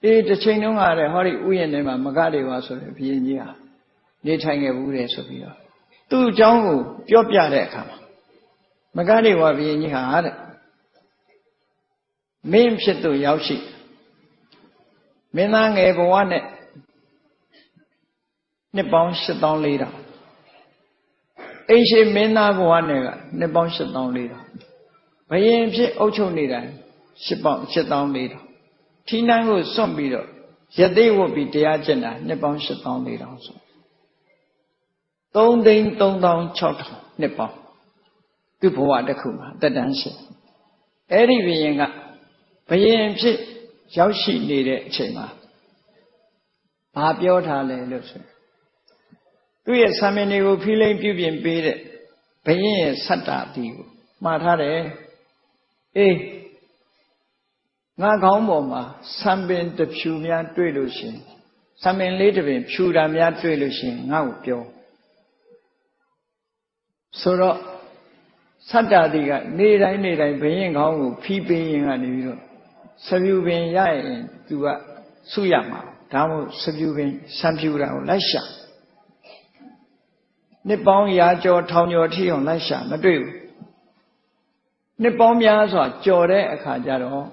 အေးတစ်ချိန်တုန်းကလည်းဟောဒီဥယျာဉ်ထဲမှာမဂဒေဝဆိုတဲ့ဘုရင်ကြီးဟာနေထိုင်ခဲ့ဘူးတယ်ဆိုပြီးတော့သူ့အကြောင်းကိုပြောပြတဲ့အခါမှာမဂဒေဝဘုရင်ကြီးဟာတဲ့မင်းဖြစ်သူရောက်ရှိမင်းသားငယ်ဘဝနဲ့နှစ်ပေါင်း8400အိမ်ရှိမင်းသားဘဝနဲ့ကနှစ်ပေါင်း8400ဘယင်ဖြစ်အုပ်ချုပ်နေတာ8400ထီးနှန်းကိုစွန့်ပြီးတော့ရသေးဝတ်ပြီးတရားကျင့်တာနှစ်ပေါင်း8400ဆို3,36,000နှစ်ပေါင်းသူ့ဘဝတစ်ခုမှာတက်တန်းရှိအဲ့ဒီဘယင်ကဘယင်ဖြစ်ရောက်ရှိနေတဲ့အချိန်မှာဘာပြောထားလဲလို့ဆိုသူ့ရဲ့ဆံမင်းတွေကိုဖိလိမ့်ပြုပြင်ပေးတဲ့ဘယင်ရဲ့ဆတ္တတိကိုမှားထားတယ်အေး ငါကောင်းပေါ်မှာဆံပင်တဖြူများတွေ့လို့ရှင်ဆံပင်လေးတစ်ပင်ဖြူတာများတွေ့လို့ရှင်ငါ့ကိုပြောဆိုတော့ဆတ္တတိကနေတိုင်းဘယင်ကောင်းကိုဖီးပေးရင်ကနေပြီးတော့စပြူပင်ရရင်သူကဆုရမှာဒါမှမဟုတ်စပြူပင်ဆံဖြူတာကိုလိုက်ရှာနှစ်ပေါင်းရာကျော်ထောင်ကျော်ထိအောင်လိုက်ရှာမတွေ့ဘူးနှစ်ပေါင်းများစွာကြော်တဲ့အခါကျတော့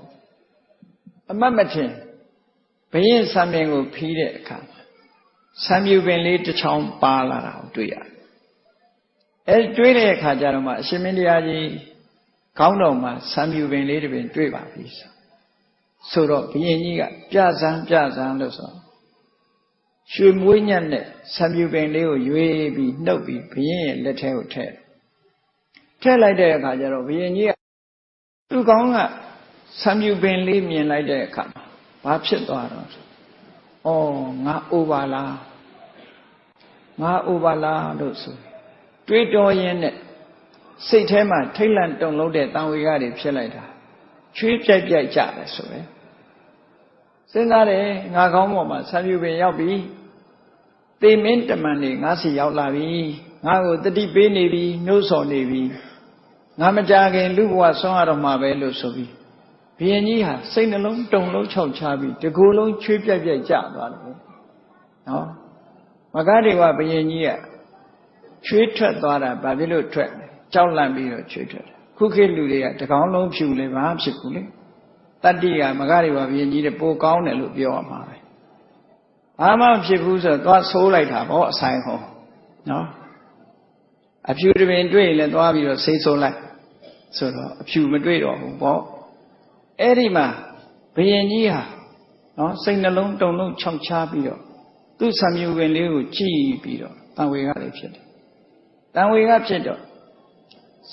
အမတ်မထင်ဘယင်ဆံပင်ကိုဖီးတဲ့အခါဆံဖြူပင်လေးတစ်ချောင်းပါလာတာကိုတွေ့ရတယ်အဲတွေ့တဲ့အခါကျတော့မှအရှင်မင်းတရားကြီးခေါင်းတော်မှာဆံဖြူပင်လေးတစ်ပင်တွေ့ပါပြီဆိုတော့ဘုရင်ကြီးကပြစမ်းလို့ဆိုရွှေမွေးညက်နဲ့ဆံဖြူပင်လေးကိုရွေးပြီးနှုတ်ပြီးဘုရင်ရဲ့လက်ထဲကိုထည့်လိုက်တဲ့အခါကျတော့ဘုရင်ကြီးကသူ့ကောင်းကဆံဖြူပင်လေးမြင်လိုက်တဲ့အခါမှာဘာဖြစ်သွားတော့ဩငါအိုပါလားလို့ဆိုတွေးတော်ရင်းနဲ့စိတ်ထဲမှာထိတ်လန့်တုန်လှုပ်တဲ့တန်ဝေကတွေဖြစ်လိုက်တာချွေးပြိုက်ကြတယ်ဆိုပဲစဉ်းစားတယ်ငါကောင်းပေါ်မှာဆံဖြူပင်ရောက်ပြီသေမင်းတမန်တွေငါစီရောက်လာပြီငါကိုတတိပေးနေပြီနှိုးဆော်နေပြီငါမကြခင်လူဘဝဆွမ်းရတော့မှာပဲလို့ဆိုပြီးဘုရင်ကြီးဟာစိတ်နှလုံးတုန်လှုပ်ခြောက်ခြားပြီးတကိုယ်လုံးချွေးပြိုက်ကြသွားတယ်နော်မဂ္ဂဒေဝဘုရင်ကြီးကချွေးထွက်သွားတာဘာဖြစ်လို့ထွက်လဲကြောက်လန့်ပြီးတော့ချွေးထွက်တယ်ခုခေတ်လူတွေကတကောင်းလုံးဖြူလေဘာဖြစ်ဘူးလေတတ္တိကမဂ္ဂဒေဝဘုရင်ကြီးတဲ့ပိုကောင်းတယ်လို့ပြောရမှာပဲဘာမှမဖြစ်ဘူးဆိုတော့သွားဆိုးလိုက်တာဗောအဆိုင်ဟောနော်အဖြူတပင်တွေ့ရင်လည်းသွားပြီးတော့ဆေးဆိုးလိုက်ဆိုတော့အဖြူမတွေ့တော့ဘူးဗောအဲ့ဒီမှာဘုရင်ကြီးဟာနော်စိတ်နှလုံးတုန်လှုပ်ခြောက်ခြားပြီးတော့သူ့ဆံမြူပင်လေးကိုကြည့်ပြီးတော့တန်ဝေကလေးဖြစ်တယ်တန်ဝေကဖြစ်တော့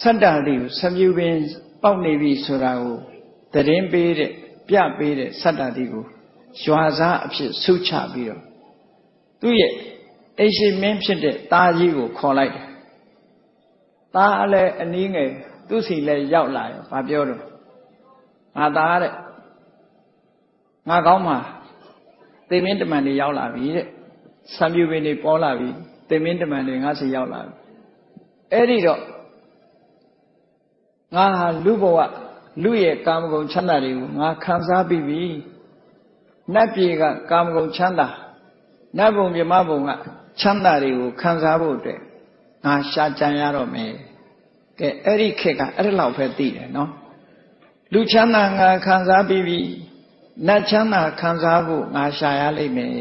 ဆတ္တတိကိုဆံမြူပင်ပေါက်နေပြီဆိုတာကိုသတင်းပေးတဲ့ပြပေးတဲ့ဆတ္တတိကိုရွာစားအဖြစ်ဆုချပြီးတော့သူ့ရဲ့အိရှိမင်းဖြစ်တဲ့သားကြီးကိုခေါ်လိုက်တယ်သားအလဲအနည်းငယ်သူ့စီလဲရောက်လာရောဘာပြောတော့ငါသားတဲ့ငါကောင်းမှာသေမင်းတမန်တွေရောက်လာပြီတဲ့ဆံပြူပင်တွေပေါ်လာပြီသေမင်းတမန်တွေငါစီရောက်လာပြီအဲ့ဒီတော့ငါဟာလူဘဝလူရဲ့ကာမဂုဏ်ချမ်းသာတွေကိုငါခံစားပြီးပြီနတ်ပြည်ကကာမဂုဏ်ချမ်းသာနတ်ဘုံမြမဘုံကချမ်းသာတွေကိုခံစားဖို့အတွက်ငါရှာကြံရတော့မယ်ကဲအဲ့ဒီခေတ်ကအဲ့ဒါလောက်ပဲသိတယ်နော်လူချမ်းသာငါခံစားပြီးပြီနတ်ချမ်းသာခံစားဖို့ငါရှာရလိမ့်မယ်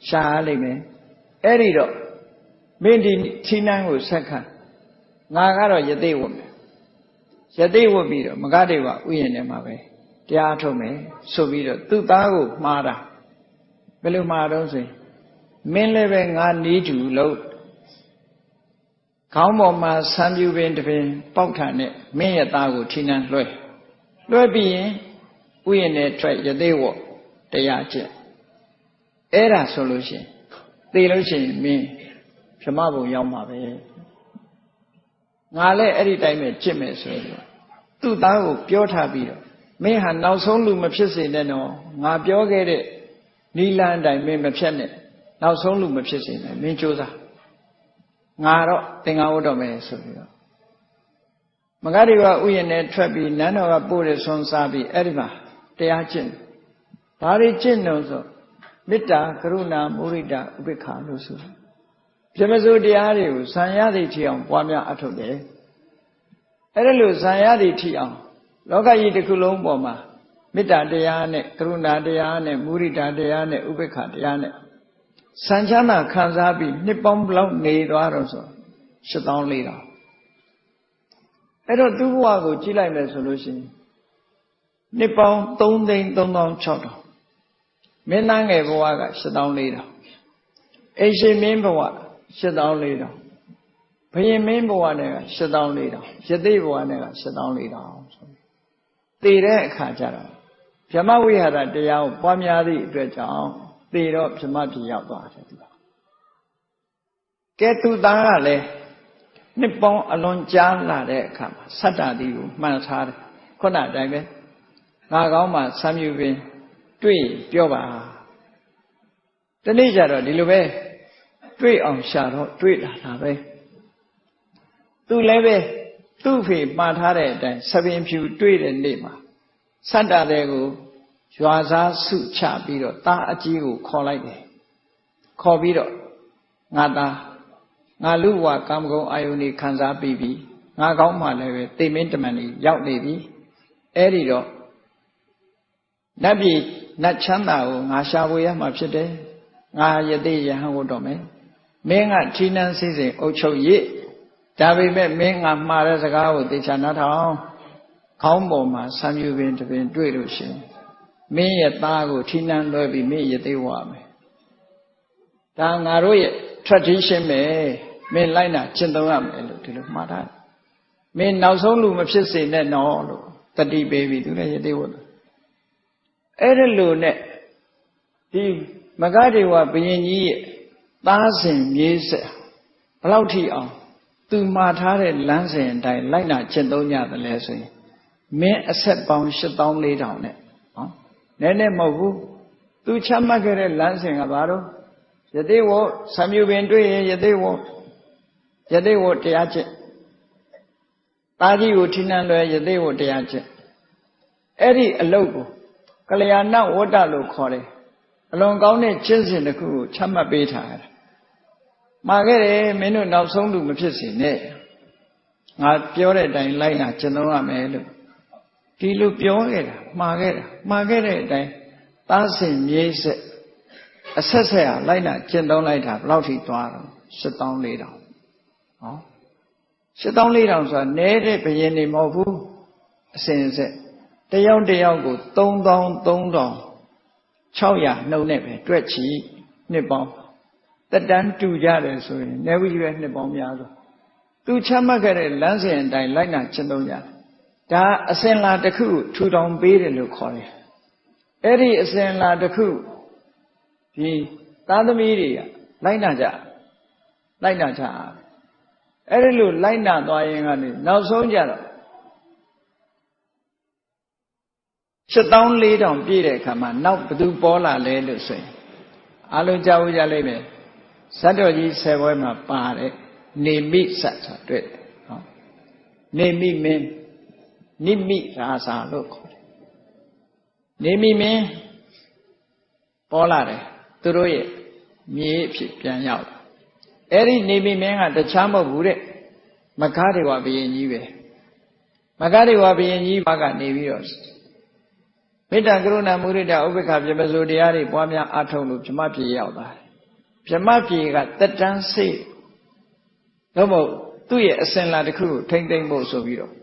ရှာရလိမ့်မယ်အဲ့ဒီတော့မင်းဒီထီးနှန်းကိုဆက်ခံငါကတော့ယသိဝတ်မယ်ယသိဝတ်ပြီးတော့မဂ္ဂဒေဝဥယျာဉ်ထဲမှာပဲတရားထုတ်မယ်ဆိုပြီးတော့သူ့သားကိုမှားတာဘယ်လိုမှားတော့ဆိုရင်မင်းလည်းပဲငါနီးတူလို့ခေါင်းပေါ်မှာဆံပြူပင်တစ်ပင်ပေါက်ထန်နဲ့မင်းရဲ့သားကိုထီးနှန်းလွှဲပြီးရင်ဥယျာဉ်ထဲထွက်ယသိဝတ်တရားကျင့်အဲ့ဒါဆိုလို့ရှိရင်သိလို့ရှိရင်မင်းဗြဟ္မဘုံရောက်မှာပဲငါလည်းအဲ့ဒီတိုင်းပဲကျင့်မယ်ဆိုတော့သူ့သားကိုပြောထားပြီးတော့မင်းဟာနောက်ဆုံးလူမဖြစ်စေနဲ့တော့ငါပြောခဲ့တဲ့နီလန်းတိုင်းမင်းမဖြတ်နဲ့နောက်ဆုံးလူမဖြစ်စေနဲ့မင်းကြိုးစားငါတော့သင်္ဃဝတ်တော်မယ်ဆိုပြီးတော့မဂ္ဂဒေဝဥယျာဉ်နဲ့ထွက်ပြီးနန်းတော်ကပို့တဲ့ဆွမ်းစားပြီးအဲ့ဒီမှာတရားကျင့်ဘာတွေကျင့်လို့ဆိုမေတ္တာကရုဏာမုဒိတာဥပေက္ခလို့ဆိုပြမစိုးတရားတွေကိုဇံရသည်ထီအောင်ပွားများအထုတ်တယ်အဲ့ဒါလို့ဇံရသည်ထီအောင်လောကကြီးတစ်ခုလုံးပေါ်မှာမေတ္တာတရားနဲ့ကရုဏာတရားနဲ့မုဒိတာတရားနဲ့ဥပေက္ခတရားနဲ့စံချမ်းသာခံစားပြီးနှစ်ပေါင်းဘလောက်နေသွားတော့ဆို8400အဲ့တော့သူ့ဘဝကိုကြည့်လိုက်မယ်ဆိုလို့ရှိရင်နှစ်ပေါင်း3,3600မင်းသားငယ်ဘဝက8400အိရှိမင်းဘဝ8400ဘုရင်မင်းဘဝနဲ့က8400ယသိဘဝနဲ့က8400ဆိုသေတဲ့အခါကျတော့ဗြဟ္မဝိဟာရတရားကိုပွားများသည့်အတွက်ကြောင့်သေတော့ဗြဟ္မပြည်ရောက်သွားတယ်သူကဲသူသားကလည်းနှစ်ပေါင်းအလွန်ကြာလာတဲ့အခါမှာဆတ္တတိကိုမှန်ထားတယ် ခုနတိုင်းပဲငါကောင်းမှဆံမြူပင်တွေ့ပြောပါတနေ့ကျတော့ဒီလိုပဲတွေ့အောင်ရှာတော့တွေ့လာတာပဲသူလည်းပဲသူ့ဖေမှားထားတဲ့အတိုင်းသပင်ဖြူတွေ့တဲ့နေ့မှာစတ္တတဲ့ကိုရွာစားစုချပြီးတော့သားအကြီးကိုခေါ်လိုက်တယ်ခေါ်ပြီးတော့ငါသားငါလူဘဝကာမဂုဏ်အာယုန်ခံစားပြီးပြီငါကောင်းမှလည်းပဲသိမင်းတမန်ကြီးရောက်နေပြီအဲ့ဒီတော့နတ်ပြည်နတ်ချမ်းသာကိုငါရှာဖွေရမှာဖြစ်တယ်ငါယသိယဟန်ဝတ်တော့မယ်မင်းကဌိနန်းစည်းစိမ်အုပ်ချုပ်ရဒါပေမဲ့မင်းငါမှားတဲ့စကားကိုသိချာနားထောင်ခေါင်းပေါ်မှာဆံမြူပင်တပင်တွေ့လို့ရှိရင်မင်းရဲ့သားကိုဌိနန်းလွှဲပြီးမင်းယသိဝါမယ်ဒါငါတို့ရဲ့ tradition ပဲမင်းလိုက်နာကျင့်သုံးရမယ်လို့ဒီလိုမှားထားတယ်မင်းနောက်ဆုံးလူမဖြစ်စေနဲ့နော်လို့တတိပေးပြီးသူလည်းယသိဝတ်အဲ့ဒီလိုနဲ့ဒီမဂဒေဝဘုရင်ကြီးရဲ့သားစဉ်မြေးဆက်ဘလောက်ထိအောင်သူမှားထားတဲ့လမ်းစဉ်အတိုင်းလိုက်နာကျင့်သုံးကြတယ်လဲဆိုရင်မင်းအဆက်ပေါင်း8400နဲ့နော်နည်းနည်းမဟုတ်ဘူးသူချမှတ်ခဲ့တဲ့လမ်းစဉ်ကဘာလို့ယသိဝတ်ဆံမြူပင်တွေ့ရင်ယသိဝတ်တရားကျင့်တာကြီးကိုဌိနန်းလွယ်ယသိဝတ်တရားကျင့်အဲ့ဒီအလုပ်ကိုကလျာဏဝတ္တလို့ခေါ်တယ်အလွန်ကောင်းတဲ့ကျင့်စဉ်တစ်ခုကိုချမှတ်ပေးထားတယ်မှာခဲ့တယ်မင်းတို့နောက်ဆုံးလူမဖြစ်စေနဲ့ငါပြောတဲ့အတိုင်းလိုက်နာကျင့်သုံးရမယ်လို့ဒီလိုပြောခဲ့တာမှာခဲ့တဲ့အတိုင်းသားစဉ်မြေးဆက်အဆက်ဆက်ဟာလိုက်နာကျင့်သုံးလိုက်တာဘယ်လောက်ထိသွားတော့8400ဟော8400ဆိုတာနဲတဲ့ဘယင်းနေမဟုတ်ဘူးအစဉ်အဆက်တယောက်ကို33,600နှုတ်နဲ့ပဲတွက်ချီနှစ်ပေါင်းတက်တန်းတူကြတယ်ဆိုရင်နေဝိရွယ်နှစ်ပေါင်းများစွာသူချမှတ်ခဲ့တဲ့လမ်းစဉ်အတိုင်းလိုက်နာကျင့်သုံးကြတယ်ဒါအစဉ်လာတစ်ခုထူထောင်ပေးတယ်လို့ခေါ်တယ်အဲ့ဒီအစဉ်လာတစ်ခုဒီသားသမီးတွေကလိုက်နာကြအဲ့ဒီလိုလိုက်နာသွားရင်ကနေနောက်ဆုံးကြတော့7400ပြည့်တဲ့အခါမှာနောက်ဘသူပေါ်လာလဲလို့ဆိုရင်အားလုံးကြားဦးကြလိမ့်မယ်ဇတ်တော်ကြီး10ဘွဲမှာပါတယ်နေမိဆတ်ဆိုတွေ့တယ်ဟောနေမိမင်းနိမိရာဇာလို့ခေါ်တယ်နေမိမင်းပေါ်လာတယ်သူတို့ရဲ့မြေအဖြစ်ပြန်ရောက်အဲ့ဒီနေမိမင်းကတခြားမဟုတ်ဘူးတဲ့မဂဒေဝဘုရင်ကြီးပဲမဂဒေဝဘုရင်ကြီးဘာကနေပြီးတော့မေတ္တာကရုဏာမုဒိတာဥပေက္ခပြမစိုးတရားတွေပွားများအားထုတ်လို့ဗြဟ္မပြေရောက်သွားတယ်ဗြဟ္မပြေကတက်တန်းစိတ်တော့မဟုတ်သူ့ရဲ့အစဉ်လာတစ်ခုကိုထိမ့်သိမ့်ဖို့ဆိုပြီးတော့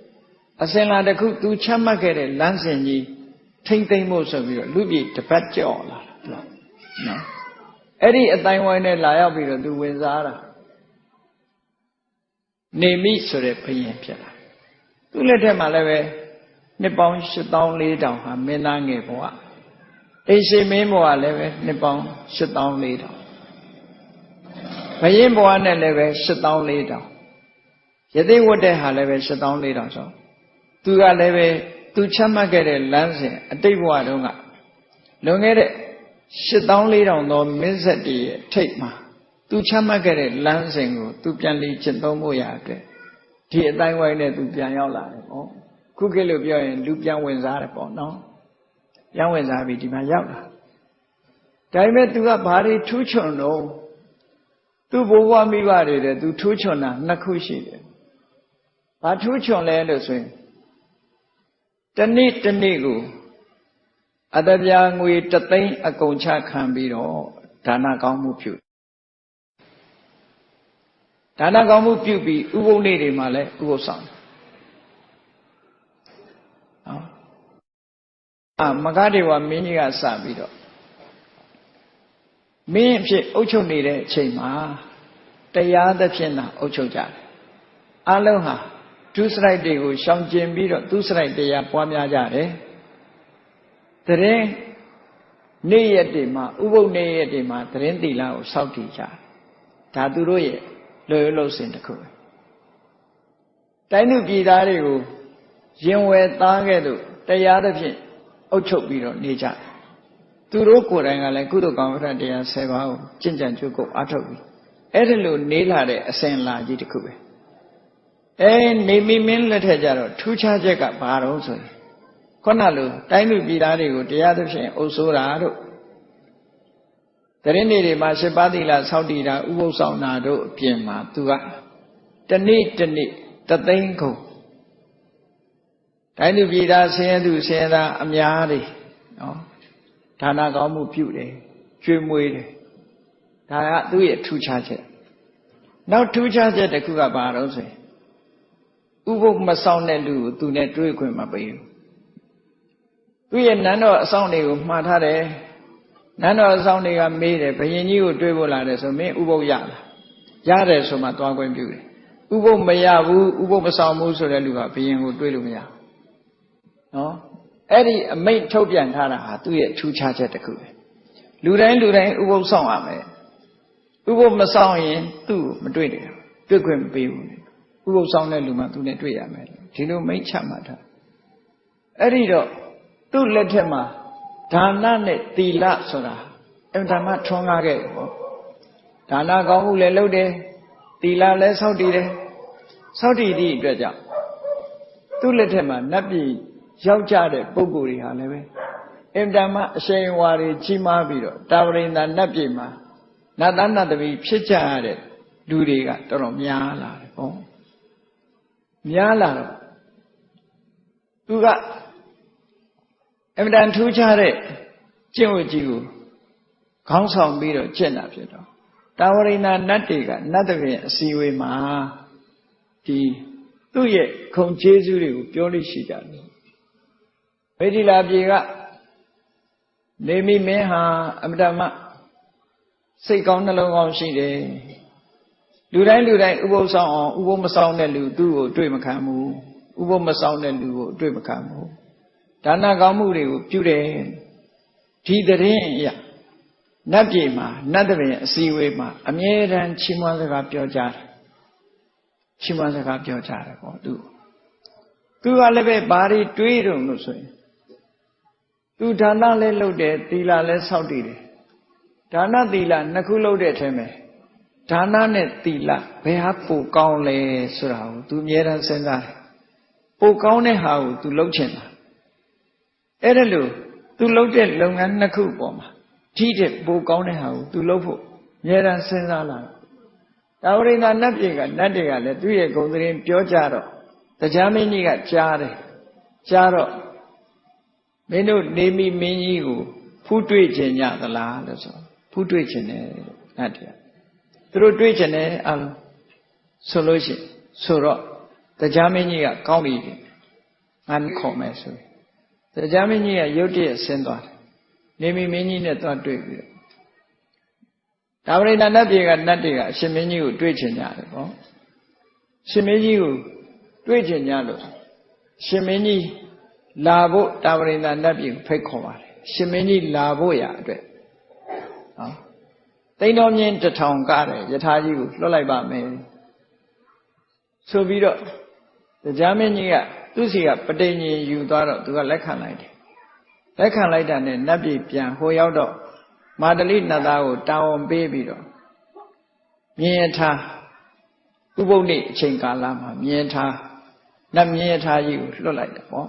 အစဉ်လာတစ်ခုသူချမှတ်ခဲ့တဲ့လမ်းစဉ်ကြီးထိမ့်သိမ့်ဖို့ဆိုပြီးတော့လူပြည်တပတ်ကြော်လာတာနော်အဲ့ဒီအတိုင်းဝိုင်းနဲ့လာရောက်ပြီးတော့သူဝင်စားတာနေမိဆိုတဲ့ဘုရင်ဖြစ်လာသူ့လက်ထက်မှာလည်းပဲနှစ်ပေါင်း8400ဟာမင်းသားငယ်ဘဝအိရှိမင်းဘဝလည်းပဲနှစ်ပေါင်း8400ဘုရင်ဘဝနဲ့လည်းပဲ8400ယသိဝတ်တဲ့ဟာလည်းပဲ8400ဆိုသူကလည်းပဲသူချမှတ်ခဲ့တဲ့လမ်းစဉ်အတိတ်ဘဝတုန်းကလွန်ခဲ့တဲ့8400သောမင်းဆက်တည်းရဲ့ထိတ်မှာသူချမှတ်ခဲ့တဲ့လမ်းစဉ်ကိုသူပြန်လည်ကျင့်သုံးဖို့ရအတွက်ဒီအတိုင်းဝိုင်းနဲ့သူပြန်ရောက်လာတယ်ပေါ့ခုခေတ်လို့ပြောရင်လူပြန်ဝင်စားတယ်ပေါ့နော်ပြန်ဝင်စားပြီးဒီမှာရောက်လာဒါပေမဲ့သူကဘာတွေထူးချွန်တော့သူ့ဘိုးဘွားမိဘတွေတဲ့သူထူးချွန်တာနှစ်ခုရှိတယ်ဘာထူးချွန်လဲလို့ဆိုရင်တနေ့ကိုအတပြာငွေ3သိန်းအကုန်ချခံပြီးတော့ဒါနကောင်းမှုပြုဒါနကောင်းမှုပြုပြီးဥပုသ်နေ့တွေမှာလည်းဥပုသ်ဆောင်မဂဒေဝမင်းကြီးကစပြီးတော့မင်းအဖြစ်အုပ်ချုပ်နေတဲ့အချိန်မှာတရားသဖြင့်သာအုပ်ချုပ်ကြတယ်အလုံးဟာဒုစရိုက်တွေကိုရှောင်ကျဉ်ပြီးတော့ဒုစရိုက်တရားပွားများကြတယ်တရင်နေ့ရက်တွေမှာဥပုသ်နေ့ရက်တွေမှာတရင်သီလကိုစောင့်တည်ကြဒါသူတို့ရဲ့လွယ်လွယ်လို့စဉ်တစ်ခုပဲတိုင်းသူပြည်သားတွေကို ရင်ဝယ်သားခဲ့သို့တရားသဖြင့်အုပ်ချုပ်ပြီးတော့နေကြသူတို့ကိုယ်တိုင်ကလည်းကုသိုလ်ကောင်းမှုတရား10ပါးကိုကျင့်ကြံကြိုးကုပ်အားထုတ်ပြီးအဲ့ဒီလိုနေလာတဲ့အစဉ်လာကြီးတစ်ခုပဲနေမိမင်းလက်ထက်ကြတော့ထူးခြားချက်ကဘာတော့ဆိုရင်ခုနလိုတိုင်းလူပြည်သားတွေကိုတရားသဖြင့်အုပ်စိုးတာတို့တရင်တွေမှာ7ပါးသီလစောင့်တည်တာဥပုသ်ဆောင်တာတို့အပြင်မှာသူကတနေ့တနေ့တသိန်းခုတိုင်းလူပြည်သားဆင်းရဲသူဆင်းရဲသားအများတွေနော်ဒါနကောင်းမှုပြုတယ်ကျွေးမွေးတယ်ဒါကသူ့ရဲ့ထူးခြားချက်နောက်ထူးခြားချက်တစ်ခုကဘာတော့ဆိုရင်ဥပုသ်မဆောင်တဲ့လူကိုသူနဲ့တွေ့ခွင့်မပေးဘူးသူရဲ့နန်းတော်အဆောင်တွေကိုမှားထားတယ်နန်းတော်အဆောင်တွေကမေးတယ်ဘုရင်ကြီးကိုတွေ့ဖို့လာတယ်ဆိုမင်းဥပုသ်ရလားရတယ်ဆိုမှသွားခွင့်ပြုတယ်ဥပုသ်မရဘူးဥပုသ်မဆောင်ဘူးဆိုတဲ့လူကဘုရင်ကိုတွေ့လို့မရနော်အဲ့ဒီအမိန့်ထုတ်ပြန်ထားတာဟာသူ့ရဲ့ထူးခြားချက်တစ်ခုပဲလူတိုင်းဥပုသ်ဆောင်ရမယ်ဥပုသ်မဆောင်ရင်သူ့ကိုမတွေ့တယ်တွေ့ခွင့်မပေးဘူးဥပုသ်ဆောင်တဲ့လူမှသူနဲ့တွေ့ရမယ်ဒီလိုမိန့်ချမှတ်ထားအဲ့ဒီတော့သူ့လက်ထက်မှာဒါနနဲ့သီလဆိုတာအမှန်တမ်းထွန်းကားခဲ့တယ်ပေါ့ဒါနကောင်းမှုလည်းလုပ်တယ်သီလလည်းစောင့်တည်တယ်စောင့်တည်သည့်အတွက်ကြောင့်သူ့လက်ထက်မှာနတ်ပြည်ရောက်ကြတဲ့ပုဂ္ဂိုလ်တွေဟာလည်းပဲအမှန်တမ်းအရှိန်အဝါတွေကြီးမားပြီးတော့တာဝရိန္ဒနတ်ပြည်မှာနတ်သားနတ်သမီးဖြစ်ကြရတဲ့လူတွေကတော်တော်များလာတယ်ပေါ့များလာတော့သူကအမှန်တန်ထူးခြားတဲ့ကျင့်ဝတ်ကြီးကိုခေါင်းဆောင်ပြီးတော့ကျင့်တာဖြစ်တော့တာဝရိန္ဒနတ်တွေကနတ်သမီးအစည်းအဝေးမှာဒီသူ့ရဲ့ခုံကျေးဇူးတွေကိုပြောလို့ရှိကြတယ်မိထီလာပြည်ကနေမိမင်းဟာအမှန်တမ်းစိတ်ကောင်းနှလုံးကောင်းရှိတယ်လူတိုင်းဥပုသ်ဆောင်အောင်ဥပုသ်မဆောင်တဲ့လူသူ့ကိုတွေ့မခံဘူးဥပုသ်မဆောင်တဲ့လူကိုတွေ့မခံဘူးဒါနကောင်းမှုတွေကိုပြုတယ်ဒီတရင်အရာနတ်ပြည်မှာနတ်သမီးအစည်းအဝေးမှာအမြဲတမ်းချီးမွမ်းစကားပြောကြတယ်ချီးမွမ်းစကားပြောကြတယ်ပေါ့သူကလည်းပဲဘာတွေတွေးတုံလို့ဆိုရင်သူဒါနလည်းလုပ်တယ်သီလလည်းစောင့်တည်တယ်ဒါနသီလနှစ်ခုလုပ်တဲ့အထက်မှာဒါနနဲ့သီလဘယ်ဟာပိုကောင်းလဲဆိုတာကိုသူအမြဲတမ်းစဉ်းစားတယ်ပိုကောင်းတဲ့ဟာကိုသူလုပ်ချင်တာအဲ့ဒါလို့သူလုပ်တဲ့လုပ်ငန်းနှစ်ခုပေါ်မှာထိတဲ့ပိုကောင်းတဲ့ဟာကိုသူလုပ်ဖို့အမြဲတမ်းစဉ်းစားလာတာဝရိန္ဒနတ်ပြည်ကနတ်တွေကလည်းသူ့ရဲ့ဂုဏ်သတင်းပြောကြတော့တရားမင်းကြီးကကြားတယ်ကြားတော့မင်းတို့နေမိမင်းကြီးကိုဖူးတွေ့ခြင်းညသလားလို့ဆိုဖူးတွေ့ခြင်းနဲ့နတ်တွေကသူတို့တွေ့ခြင်းနဲ့အလုံးဆိုလို့ရှိဆိုတော့တရားမင်းကြီးကကောင်းပြီငါခေါ်မယ်ဆိုတရားမင်းကြီးကရုတ်တရက်ဆင်းသွားတယ်နေမိမင်းကြီးနဲ့သွားတွေ့ပြီးတော့ဒါဝရိန္ဒနတ်ပြည်ကနတ်တွေကအရှင်မင်းကြီးကိုတွေ့ခြင်းကြတယ်ပေါ့ရှင်မင်းကြီးကိုတွေ့ခြင်းကြလို့ရှင်မင်းကြီးလာဖို့တာဝရိန္ဒနတ်ပြည်ကိုဖိတ်ခေါ်ပါတယ်ရှင်မင်းကြီးလာဖို့ရအတွက်နော်သိန်းတော်မြင့်1000ကားတယ်ယထာကြီးကိုလွှတ်လိုက်ပါမယ်ဆိုပြီးတော့တရားမင်းကြီးကသူ့စီကပဋိညာဉ်ယူသွားတော့သူကလက်ခံလိုက်တယ်လက်ခံလိုက်တာနဲ့နတ်ပြည်ပြန်ဟိုရောက်တော့မာတလိနတ်သားကိုတာဝန်ပေးပြီးတော့မြင်းရထားဥပုသ်နေ့အချိန်ကာလမှာမြင်းရထားနတ်မြင်းရထားကြီးကိုလွှတ်လိုက်တယ်ပေါ့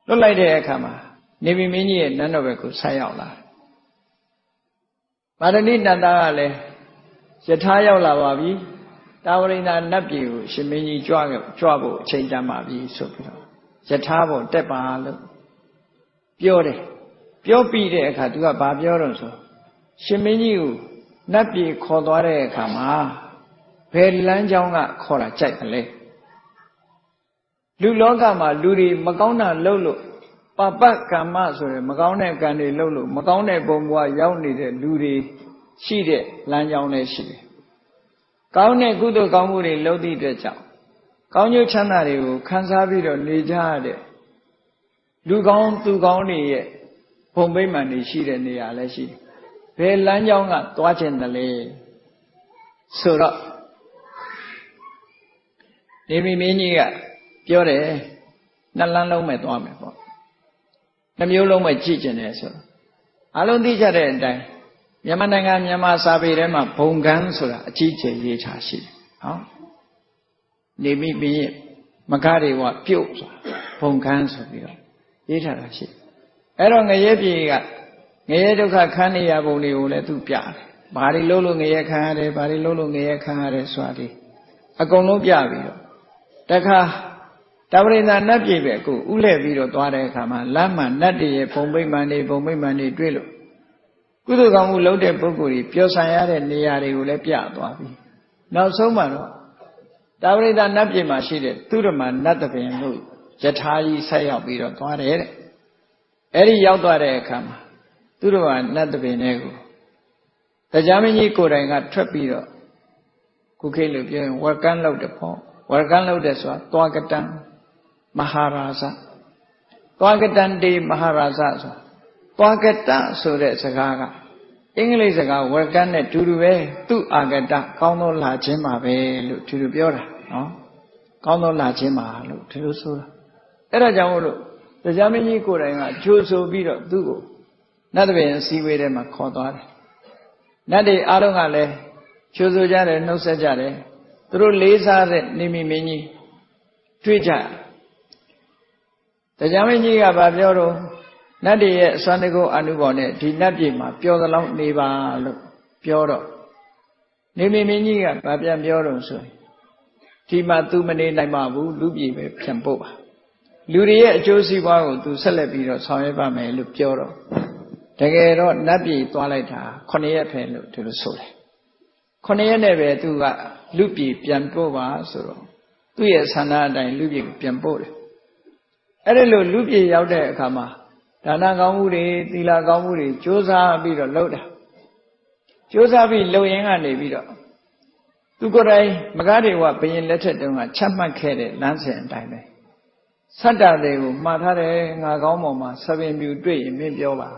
လွတ်လိုက်တဲ့အခါမှာနေမိမင်းကြီးရဲ့နန်းတော်ဘက်ကိုဆက်ရောက်လာမာရဏိနန္ဒာကလည်းယထာရောက်လာပါပြီတာဝရိန္ဒနတ်ပြည်ကိုရှင်မင်းကြီးကြွဖို့အချိန်တန်ပါပြီဆိုပြီးတော့ယထာပေါ်တက်ပါလို့ပြောတယ်ပြောပြီးတဲ့အခါသူကဘာပြောတော့ဆိုရှင်မင်းကြီးကိုနတ်ပြည်ခေါ်သွားတဲ့အခါမှာဘယ်လမ်းကြောင်းကခေါ်တာကြိုက်တယ်လဲလူလောကမှာလူတွေမကောင်းတာလုပ်လို့ပပကမ္မဆိုရယ်မကောင်းတဲ့ကံတွေလုပ်လို့မကောင်းတဲ့ဘုံဘဝရောက်နေတဲ့လူတွေရှိတဲ့လမ်းကြောင်းလည်းရှိတယ်။ကောင်းတဲ့ကုသိုလ်ကောင်းမှုတွေလုပ်သည့်အတွက်ကြောင့်ကောင်းကျိုးချမ်းသာတွေကိုခံစားပြီးတော့နေကြရတဲ့လူကောင်းသူကောင်းတွေရဲ့ဘုံဗိမာန်တွေရှိတဲ့နေရာလည်းရှိတယ်။ဘယ်လမ်းကြောင်းကသွားခြင်းတလဲဆိုတော့နေမိမင်းကြီးကပြောတယ် နှစ်လမ်းလုံးမဲ့သွားမယ်ပေါ့နှမျိုးလုံးမဲ့ကြည့်ကျင်တယ်ဆိုအလုံးသိကြတဲ့အတိုင်းမြန်မာနိုင်ငံမြန်မာစာပေထဲမှာဘုံကန်းဆိုတာအကြီးကျယ်ရေးချရှိတယ်နော်နေမိမင်းရဲ့မကားတွေကပြုတ်ဆိုတာဘုံကန်းဆိုပြီးတော့ရေးထားတာရှိအဲ့တော့ငရဲပြေကငရဲဒုက္ခခန်းနေရပုံတွေကိုလည်းသူပြတယ်ဘာတွေလို့ငရဲခံရတယ်ဘာတွေလို့ငရဲခံရတယ်ဆိုတာဒီအကုန်လုံးပြပြီးတော့တခါတပရိသနတ်ပြည်ပဲအခုဥလှည့်ပြီးတော့သွားတဲ့အခါမှာလမ်းမှာနတ်တွေရဲ့ဘုံမိမ့်မှန်တွေတွေ့လို့ကုသိုလ်ကောင်းမှုလုပ်တဲ့ပုဂ္ဂိုလ်ကြီးပျော်ဆံရတဲ့နေရာတွေကိုလည်းပြသွားပြီနောက်ဆုံးမှာတော့တပရိသနတ်ပြည်မှာရှိတဲ့သူရမနတ်တပင်လို့ယထာကြီးဆက်ရောက်ပြီးတော့သွားတယ်တဲ့အဲ့ဒီရောက်သွားတဲ့အခါမှာသူရမနတ်တပင်တွေကိုတရားမင်းကြီးကိုယ်တိုင်ကထွက်ပြီးတော့ခုခေတ်လိုပြောရင်ဝက်ကန်းလောက်တဲ့ပေါ့ဝက်ကန်းလောက်တဲ့ဆိုတာသွားကတံမဟာရာဇသွားကတံတေမဟာရာဇဆိုသွားကတဆိုတဲ့စကားကအင်္ဂလိပ်စကားဝက်ကန်းနဲ့တူတူပဲသူအာကတကောင်းသောလာခြင်းပါပဲလို့တူတူပြောတာနော်ကောင်းသောလာခြင်းပါလို့ဒီလိုဆိုတာအဲ့ဒါကြောင့်မို့လို့တရားမင်းကြီးကိုယ်တိုင်ကကြိုးဆိုပြီးတော့သူ့ကိုနတ်တပင်အစည်းဝေးထဲမှာခေါ်သွားတယ်နတ်တွေအားလုံးကလည်းကြိုးဆိုကြတယ်နှုတ်ဆက်ကြတယ်သူတို့လေးစားတဲ့နေမိမင်းကြီးတွေ့ကြတရားမင်းကြီးကဗာပြောတော့နတ်တွေရဲ့အစွမ်းတကုအနုဘော်နဲ့ဒီနတ်ပြည်မှာပျော်သလောက်နေပါလို့ပြောတော့နေမိမင်းကြီးကဗာပြန်ပြောတော့ဆိုရင်ဒီမှာ तू မနေနိုင်ပါဘူးလူပြည်ပဲပြန်ပို့ပါလူတွေရဲ့အကျိုးစီးပွားကို तू ဆက်လက်ပြီးတော့ဆောင်ရွက်ပါမယ်လို့ပြောတော့တကယ်တော့နတ်ပြည်သွားလိုက်တာ9ရက်ပဲလို့ဒီလိုဆိုတယ်9ရက်နဲ့ပဲ तू ကလူပြည်ပြန်ပို့ပါဆိုတော့သူ့ရဲ့ဆန္ဒအတိုင်းလူပြည်ပြန်ပို့တယ်အဲ့ဒါလို့လူပြည်ရောက်တဲ့အခါမှာဒါနကောင်းမှုတွေသီလကောင်းမှုတွေကြိုးစားပြီးတော့လုပ်တာကြိုးစားပြီးလုပ်ရင်းကနေပြီးတော့သူကိုယ်တိုင်မဂ္ဂဒေဝဘုရင်လက်ထက်တုန်းကချမှတ်ခဲ့တဲ့လမ်းစဉ်အတိုင်းပဲဆတ္တတွေကိုမှားထားတယ်ငါကောင်းပေါ်မှာသပင်ပြူတွေ့ရင်မင်းပြောပါ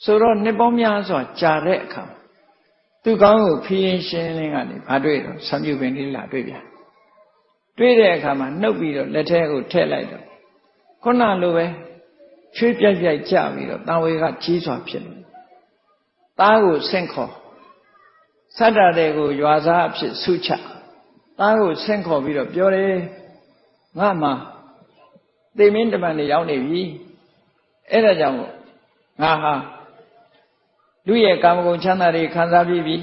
ဆိုတော့နှစ်ပေါင်းများစွာကြာတဲ့အခါသူကောင်းကိုဖီးရင်ရှင်းလင်းကနေဘာတွေ့တော့ဆံပြူပင်လေးလာတွေ့ပြန်တွေ့တဲ့အခါမှာနှုတ်ပြီးတော့လက်ထဲကိုထည့်လိုက်တော့ခုနလိုပဲချွေးပြိုက်ပြိုက်ကြပြီးတော့တန်ဝေကကြီးစွာဖြစ်နေသားကိုဆင့်ခေါ်ဆတ္တတွေကိုရွာစားအဖြစ်ဆုချသားကိုဆင့်ခေါ်ပြီးတော့ပြောတယ်ငါမှသေမင်းတမန်တွေရောက်နေပြီအဲ့ဒါကြောင့်ငါဟာလူရဲ့ကာမဂုဏ်ချမ်းသာတွေခံစားပြီးပြီ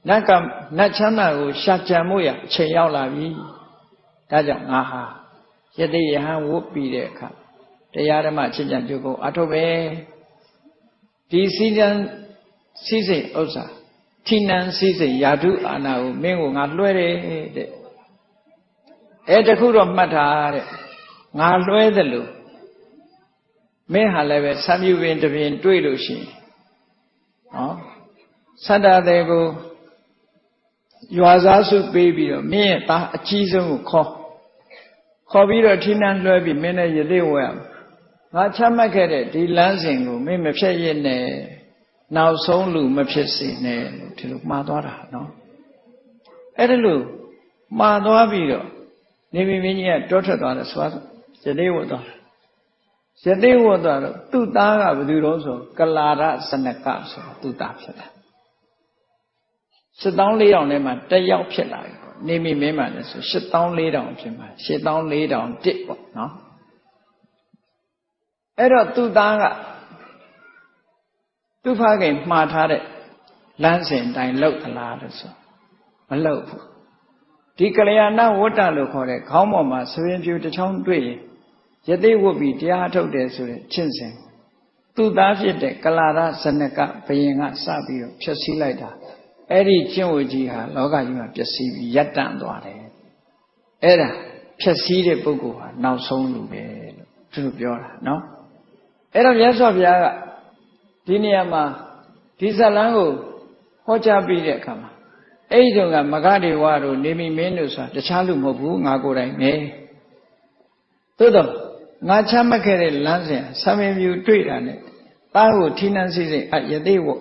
နတ်ချမ်းသာကိုရှာကြံမှုရအချိန်ရောက်လာပြီဒါကြောင့်ငါဟာယတိယဟန်ဝတ်ပြီးတဲ့အခါတရားဓမ္မချစ်ကြံပြုဖို့အထုပ်ပဲဒီစည်းစိမ်ဥစ္စာထိနန်းစည်းစိမ်ယာတုအာနာကိုမင်းကိုငါလွှဲတယ်တဲ့တခုတော့မှတ်ထားတဲ့ငါလွှဲတယ်လို့မင်းဟာလည်းပဲဆံမြူပင်တပင်တွေ့လို့ရှိရင်နော်ဆတ္တတဲ့ကိုရွာစားစုပေးပြီးတော့မင်းရဲ့သားအကြီးဆုံးကိုခေါ်ပြီးတော့ထိနန်းလွှဲပြီးမင်းနဲ့ရသေးဝဲရငါချမှတ်ခဲ့တဲ့ဒီလမ်းစဉ်ကိုမင်းမဖြတ်ရနဲ့နောက်ဆုံးလူမဖြစ်စေနဲ့ဒီလိုမှားသွားတာနော်အဲ့ဒါလို့မှားသွားပြီးတော့နေမင်းကြီးကတောထွက်သွားတယ်ဆိုတော့ရသေးဝတ်သွားရသေးဝတ်သွားတော့သူ့သားကဘယ်သူတော့ဆိုကလာရစနကဆိုသူ့သားဖြစ်တာ7400ထဲမှာတစ်ယောက်ဖြစ်လာပြီပေါ့နေမင်းမှလည်းဆို7400ဖြစ်မှာ7400ပေါ့နော်အဲ့တော့သူ့သားကသူ့ဖခင်မှားထားတဲ့လမ်းစဉ်အတိုင်းလှုပ်သလားလို့ဆိုမလှုပ်ဘူးဒီကလျာဏဝတ္တလို့ခေါ်တဲ့ခေါင်းပေါ်မှာသပင်ပြူတစ်ချောင်းတွေ့ရင်ယသိဝတ်ပြီးတရားထုတ်တယ်ဆိုတဲ့ချင့်စဉ်သူ့သားဖြစ်တဲ့ကလာရဇနကဘယင်ကစပြီးတော့ဖြည့်ဆည်းလိုက်တာအဲ့ဒီကျင့်ဝတ်ကြီးဟာလောကကြီးမှာပျက်စီးပြီးရပ်တန့်သွားတယ်အဲ့ဒါဖြည့်ဆည်းတဲ့ပုဂ္ဂိုလ်ဟာနောက်ဆုံးလူပဲလို့သူတို့ပြောတာနော်အဲ့တော့မြတ်စွာဘုရားကဒီနေရာမှာဒီဇလန်းကိုဟောကြားပြီးတဲ့အခါမှာအဲ့ဒီတော့ကမဂ္ဂဒေဝတို့နေမိမင်းတို့ဆိုတာတခြားလူမဟုတ်ဘူးငါကိုယ်တိုင်ပဲသို့တော့ငါချမှတ်ခဲ့တဲ့လမ်းစဉ်ဆံမင်ပြူတွေ့တာနဲ့သားကိုထိနှံစီစဉ်ယသိဝတ်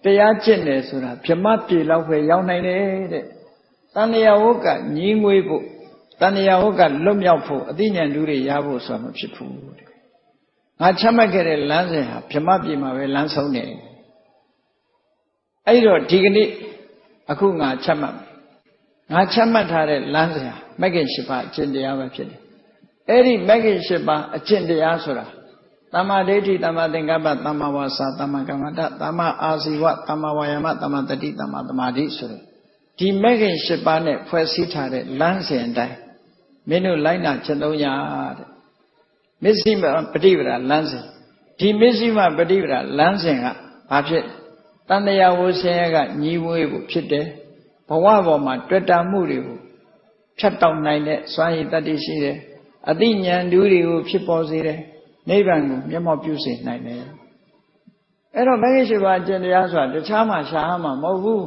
တရားကျင့်တယ်ဆိုတာဗြဟ္မပြေလောက်ပဲရောက်နိုင်တယ်တဲ့တဏှာဝုတ်ကညီးငွေးဖို့ တဏှာဝကလွတ်မြောက်ဖို့အသိဉာဏ်ဓုတွေရဖို့ဆိုတာမဖြစ်ဘူးငါချမှတ်ခဲ့တဲ့လမ်းစဉ်ဟာဗြဟ္မပြည်မှာပဲလမ်းဆုံးတယ်အဲ့တော့ဒီကနေ့အခုငါချမှတ်ထားတဲ့လမ်းစဉ်ဟာမဂ္ဂင်၈ပါးအကျင့်တရားပဲဖြစ်တယ်အဲ့ဒီမဂ္ဂင်၈ပါးအကျင့်တရားဆိုတာသမ္မာဒိဋ္ဌိသမ္မာသင်္ကပ္ပသမ္မာဝါစာသမ္မာကမ္မန္တသမ္မာအာဇီဝသမ္မာဝါယာမသမ္မာတတိသမ္မာသမာဓိဆိုတဲ့ဒီမဂ္ဂင်၈ပါးနဲ့ဖွဲ့စည်းထားတဲ့လမ်းစဉ်အတိုင်းမင်းတို့လိုက်နာကျင့်သုံးရတဲ့မစ္စည်းမပฏิပဒါလမ်းစဉ်ဒီမစ္စည်းမပฏิပဒါလမ်းစဉ်ကဘာဖြစ်တဏှာဝဆင်းရဲကညီးဝေးဖို့ဖြစ်တယ်ဘဝပေါ်မှာတွေ့တာမှုတွေကိုဖြတ်တောက်နိုင်တဲ့စွမ်းရည်တတ္တိရှိတယ်အသိဉာဏ်ဓုတွေကိုဖြစ်ပေါ်စေတယ်နိဗ္ဗာန်ကိုမျက်မှောက်ပြုစေနိုင်တယ်အဲ့တော့မဂ္ဂင်၈ပါးအကျင့်တရားဆိုတာတခြားမှာရှားမှာမဟုတ်ဘူး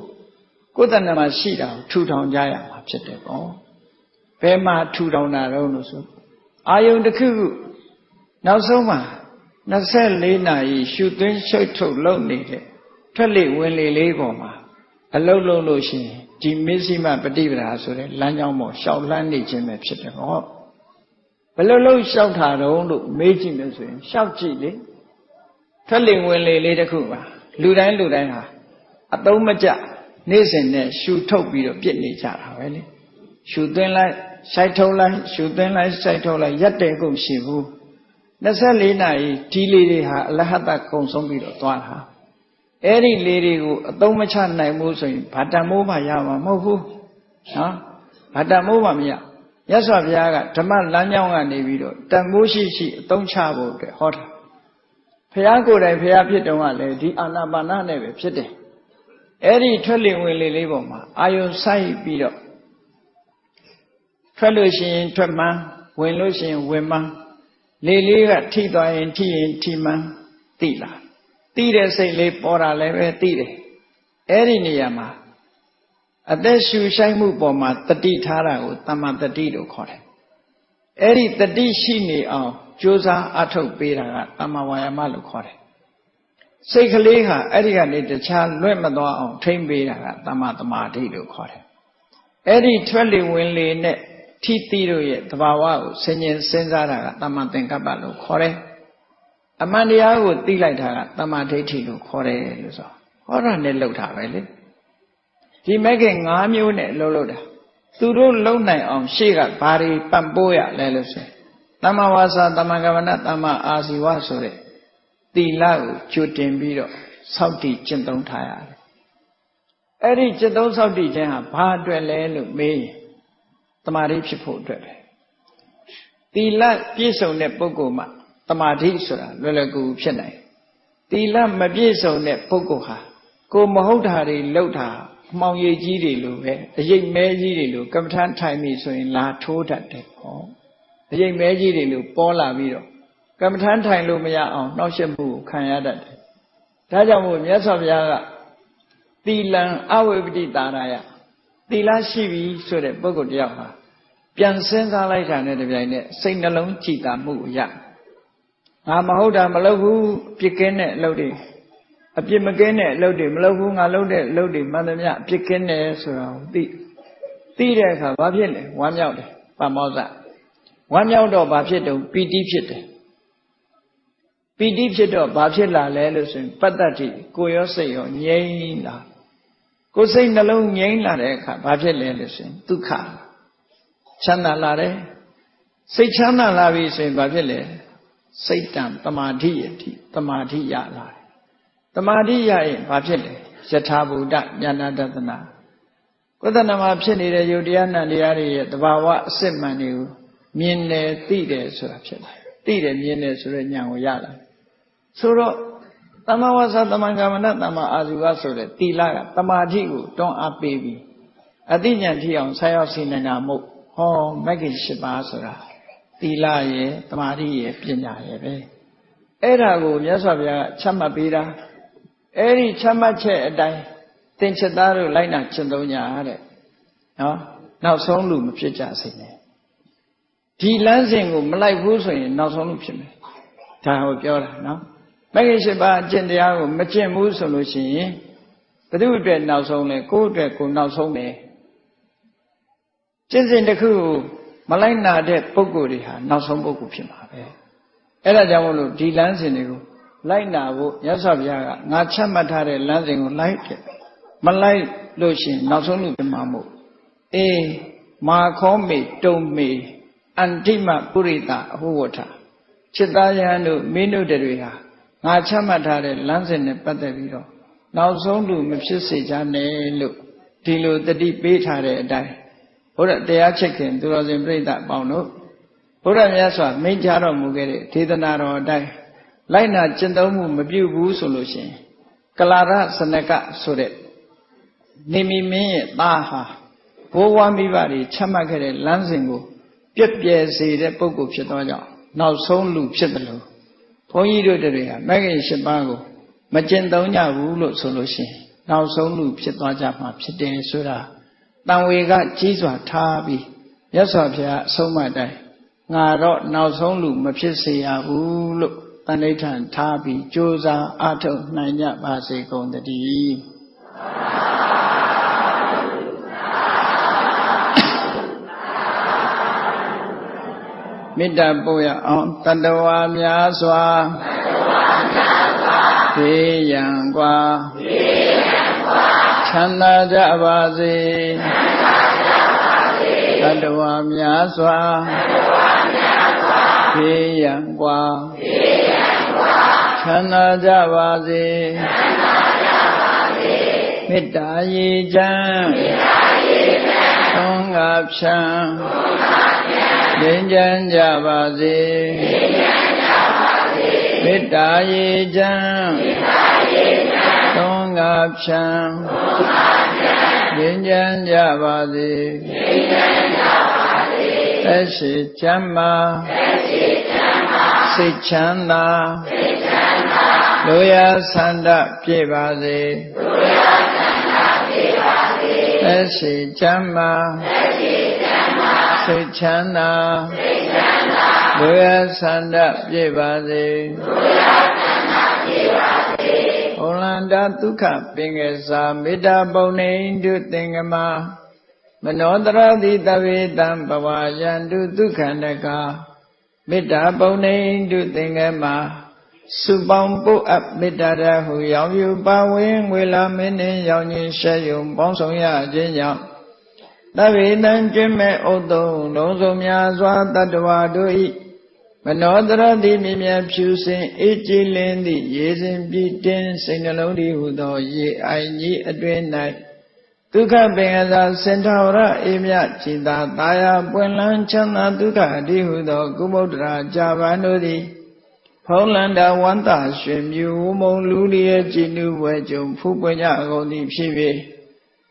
ကိုယ်တဏ္ဍာမှာရှိတာကိုထူထောင်ကြရမှာဖြစ်တယ်ပေါ့ဘယ်မှာထူထောင်တာတော့လို့ဆိုအာယုန်တစ်ခုခုနောက်ဆုံးမှာ24နာရီရှုသွင်းရှုပ်ထုတ်လုပ်နေတဲ့ထွက်လေဝင်လေလေးပေါ်မှာအလုံးလုံးလို့ရှိရင်ဒီမစ္စည်းမပฏิပဒါဆိုတဲ့လမ်းကြောင်းပေါ်ရှောက်လှမ်းနေခြင်းပဲဖြစ်တယ်ပေါ့ဘယ်လိုလုပ်ရှောက်တာတော့လို့မေးကြည့်လို့ဆိုရင်ရှောက်ကြည့်လေထွက်လေဝင်လေလေးတစ်ခုပါလူတိုင်းဟာအသုံးမကျနေ့စဉ်နဲ့ရှုထုတ်ပြီးတော့ပြစ်နေကြတာပဲလေရှုသွင်းလိုက်စိုက်ထုတ်လိုက်ရှုသွင်းလိုက်စိုက်ထုတ်လိုက်ရက်တယ်ကုန်ရှိဘူး24နာရီဒီလေးတွေဟာအလဟတကုံဆုံးပြီးတော့သွားတာအဲ့ဒီလေးတွေကိုအသုံးမချနိုင်ဘူးဆိုရင်ဘာတန်မိုးမှရမှာမဟုတ်ဘူးနော်ဘာတန်မိုးမှမရမြတ်စွာဘုရားကဓမ္မလမ်းကြောင်းကနေပြီးတော့တန်မိုးရှိအသုံးချဖို့အတွက်ဟောတာဘုရားကိုယ်တိုင်ဘုရားဖြစ်တုန်းကလည်းဒီအာနာပါနနဲ့ပဲဖြစ်တယ်အဲ့ဒီထွက်လေဝင်လေလေးပေါ်မှာအာယုံဆိုင်ပြီးတော့ထွက်လို့ရှိရင်ထွက်မှန်းဝင်လို့ရှိရင်ဝင်မှန်းလေလေးကထိသွားရင်ထိရင်ထိမှန်းသိလားသိတဲ့စိတ်လေးပေါ်တာလည်းပဲသိတယ်အဲ့ဒီနေရာမှာအသက်ရှူဆိုင်မှုပေါ်မှာတတိထားတာကိုသမ္မာတတိလို့ခေါ်တယ်အဲ့ဒီတတိရှိနေအောင်ကြိုးစားအထုတ်ပေးတာကသမ္မာဝါယာမလို့ခေါ်တယ်စိတ်ကလေးဟာအဲ့ဒီကနေတခြားလွတ်မသွားအောင်ထိမ့်ပေးတာကသမ္မာသမာဓိလို့ခေါ်တယ်အဲ့ဒီထွက်လေဝင်လေနဲ့ထိတိတို့ရဲ့သဘာဝကိုဆင်ញင်စဉ်းစားတာကသမ္မာသင်္ကပ္ပလို့ခေါ်တယ်အမှန်တရားကိုသိလိုက်တာကသမ္မာဒိဋ္ဌိလို့ခေါ်တယ်လို့ဆိုဟောတာနဲ့လောက်တာပဲလေဒီမဂ္ဂင်5မျိုးနဲ့လှုပ်တာသူတို့လုံနိုင်အောင်ရှေ့ကဘာတွေပံ့ပိုးရလဲလို့ဆိုသမ္မာဝါစာသမ္မာကမ္မန္တသမ္မာအာဇီဝဆိုတဲ့သီလကိုကြိုတင်ပြီးတော့စောင့်တည်ကျင့်သုံးထားရတယ်အဲ့ဒီကျင့်သုံးစောင့်တည်ခြင်းဟာဘာအတွက်လဲလို့မေးရင်တမာတိဖြစ်ဖို့အတွက်ပဲသီလပြည့်စုံတဲ့ပုဂ္ဂိုလ်မှာတမာတိဆိုတာလွယ်လွယ်ကူကူဖြစ်နိုင်သီလမပြည့်စုံတဲ့ပုဂ္ဂိုလ်ဟာကိုမဟုတ်တာတွေလုပ်တာမှောင်ရည်ကြီးတွေလိုပဲအရိပ်မဲကြီးတွေလိုကမ္မထာထိုင်ပြီဆိုရင်လာထိုးတတ်တယ်ဟောအရိပ်မဲကြီးတွေလိုပေါ်လာပြီးတော့ကမ္မထာထိုင်လို့မရအောင်နှောက်ယှက်မှုကိုခံရတတ်တယ်ဒါကြောင့်မို့မြတ်စွာဘုရားကသီလံအဝိပတိတာရယသီလရှိပြီဆိုတဲ့ပုဂ္ဂိုလ်တယောက်ဟာပြန်စဉ်းစားလိုက်တာနဲ့တပြိုင်နက်စိတ်နှလုံးကြည်တာမှုကိုရငါမဟုတ်တာမလုပ်ဘူးပြစ်ကင်းတဲ့အလုပ်တွေအပြစ်မကင်းတဲ့အလုပ်တွေမလုပ်ဘူးငါလုပ်တဲ့အလုပ်တွေမှန်သမျှအပြစ်ကင်းတယ်ဆိုတာကိုသိတဲ့အခါဘာဖြစ်လဲဝမ်းမြောက်တယ်ပမောဇဝမ်းမြောက်တော့ဘာဖြစ်တုံပီတိဖြစ်တယ်ပီတိဖြစ်တော့ဘာဖြစ်လာလဲလို့ဆိုရင်ပတ္တတိကိုရောစိတ်ရောငြိမ်းလာကိုယ်စိတ်နှလုံးငြိမ်းလာတဲ့အခါဘာဖြစ်လဲလို့ဆိုရင်ဒုက္ခချမ်းသာလာတယ်စိတ်ချမ်းသာလာပြီဆိုရင်ဘာဖြစ်လဲစိတ်တံတမာဓိယတိတမာဓိရလာတယ်တမာဓိရရင်ဘာဖြစ်လဲယထာဘုဒ္ဓဉာဏတတနာကိုယ်တဏ္ဍမှာဖြစ်နေတဲ့ယုတ်တရားနံတရားတွေရဲ့တဘာဝအစစ်မှန်တွေကိုမြင်တယ်သိတယ်ဆိုတာဖြစ်လာသိတယ်မြင်တယ်ဆိုတဲ့ဉာဏ်ကိုရလာဆိုတော့သမ္မာဝါစာသမ္မာကမ္မန္တသမ္မာအာဇီဝဆိုတဲ့သီလကတမာဓိကိုတွန်းအားပေးပြီးအသိဉာဏ်ထိအောင်ဆက်ရောက်စေနိုင်တာမို့ဟောမဂ္ဂင်၈ပါးဆိုတာသီလရဲ့တမာဓိရဲ့ပညာရဲ့ပဲအဲ့ဒါကိုမြတ်စွာဘုရားကချမှတ်ပေးတာအဲ့ဒီချမှတ်ချက်အတိုင်းသင်္ချစ်သားတို့လိုက်နာကျင့်သုံးကြတဲ့နော်နောက်ဆုံးလူမဖြစ်ကြစေနဲ့ဒီလမ်းစဉ်ကိုမလိုက်ဘူးဆိုရင်နောက်ဆုံးလူဖြစ်မယ်ဒါကိုပြောတာနော်မဂ္ဂင်၈ပါးအကျင့်တရားကိုမကျင့်ဘူးဆိုလို့ရှိရင်ဘု து အတွက်နောက်ဆုံးလဲကိုယ့်အတွက်ကိုနောက်ဆုံးတယ်ကျင့်စဉ်တစ်ခုကို မလိုက်နာတဲ့ပုဂ္ဂိုလ်တွေဟာနောက်ဆုံးပုဂ္ဂိုလ်ဖြစ်မှာပဲအဲ့ဒါကြောင့်မို့လို့ဒီလမ်းစဉ်တွေကိုလိုက်နာဖို့မြတ်စွာဘုရားကငါချမှတ်ထားတဲ့လမ်းစဉ်ကိုလိုက်တယ်မလိုက်လို့ရှိရင်နောက်ဆုံးလူဖြစ်မှာမို့အေးမာခောမေတုံမေအန္တိမပုရိသအဟုဝထจิตသားယဟန်တို့မင်းတို့တွေဟာငါချမှတ်ထားတဲ့လမ်းစဉ်နဲ့ပတ်သက်ပြီးတော့နောက်ဆုံးလူမဖြစ်စေချနဲ့လို့ဒီလိုတတိပေးထားတဲ့အတိုင်းဘုရားတရားချစ်ခင်သူတော်စင်ပြိဿအပေါင်းတို့ဘုရားမြတ်စွာမိန့်ကြားတော်မူခဲ့တဲ့ဒေသနာတော်အတိုင်းလိုက်နာကျင့်သုံးမှုမပြုဘူးဆိုလို့ရှိရင်ကလာရစနကဆိုတဲ့နေမီမင်းရဲ့သားဟာဘိုးဘွားမိဘတွေချမှတ်ခဲ့တဲ့လမ်းစဉ်ကိုပြည့်ပြည့်စေတဲ့ပုဂ္ဂိုလ်ဖြစ်သောကြောင့်နောက်ဆုံးလူဖြစ်တယ်လို့ဘုန်းကြီးတို့တွေကမဂ္ဂင်၈ပါးကိုမကျင့်သုံးကြဘူးလို့ဆိုလို့ရှိရင်နောက်ဆုံးလူဖြစ်သွားကြမှာဖြစ်တယ်ဆိုတာတန်ဝေကကြီးစွာထားပြီးမြတ်စွာဘုရားအဆုံးအမတိုင်းငါတော့နောက်ဆုံးလူမဖြစ်စေရဘူးလို့တဏိဋ္ဌာန်ထားပြီးကြိုးစားအားထုတ်နိုင်ကြပါစေကုန်သတည်းမေတ္တာပို့ရအောင်တတဝါများစွာဘေးရန်ကွာချမ်းသာကြပါစေတတဝါများစွာဘေးရန်ကွာချမ်းသာကြပါစေမေတ္တာရေချမ်းသုံးငါဖြံငြိမ်းချမ်းကြပါစေမေတ္တာရေချမ်းသုံးငါဖြံငြိမ်းချမ်းကြပါစေသက်ရှိချမ်းသာစိတ်ချမ်းသာလိုရာဆန္ဒပြည့်ပါစေသက်ရှိချမ်းသာစိတ်ချမ်းသာလိုရာဆန္ဒပြည့်ပါစေဩလန္တဒုက္ခပင်ကစားမေတ္တာပုံနေတုသင်္ကမမနောတရတိတဝေတံဘဝယန္တုဒုက္ခန္တကမေတ္တာပုံနေတုသင်္ကမစုပေါင်းပုအပ်မေတ္တာရဟုရောင်ယူပါဝင်ငွေလာမင်းနှင့်ရောင်ကြီးရှဲယုံပေါင်းဆောင်ရခြင်းကြောင့်သဗ္ဗေတံကျင့်မဲ့ဥတ္တုံလုံးစုံများစွာတတ္တဝါတို့၏မနောတရတိမြမြဖြူစင်အေးကြည်လင်းသည့်ရေစဉ်ပြည့်တင်းစိတ်နှလုံးတည်းဟုသောရေအိုင်ကြီးအတွင်၌ဒုက္ခပင်အသာစင်ထာဝရအေမြจิตာတာယာပွင့်လန်းချမ်းသာဒုက္ခအတိဟုသောကုမုဒ္ဒရာကြာပန်တို့သည်ဖုံးလန္တာဝန္တာရွှင်မြူဝမုံလူလျက်ကြည်နုဝဲကြုံဖူးပွင့်ကြကုန်သည်ဖြစ်၍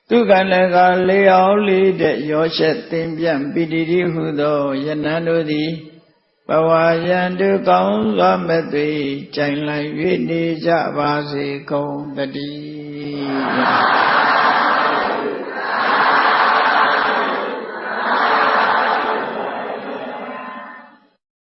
ဒုက္ခလည်းကလေးအောင်လေးတဲ့ရောရှက်သင်ပြန့်ပိတိတိဟုသောယနံတို့သည်ဘဝယန္တုကောင်းစွာမဲ့သွေကြိုင်လိုက်၍နေကြပါစေကုန်တည်း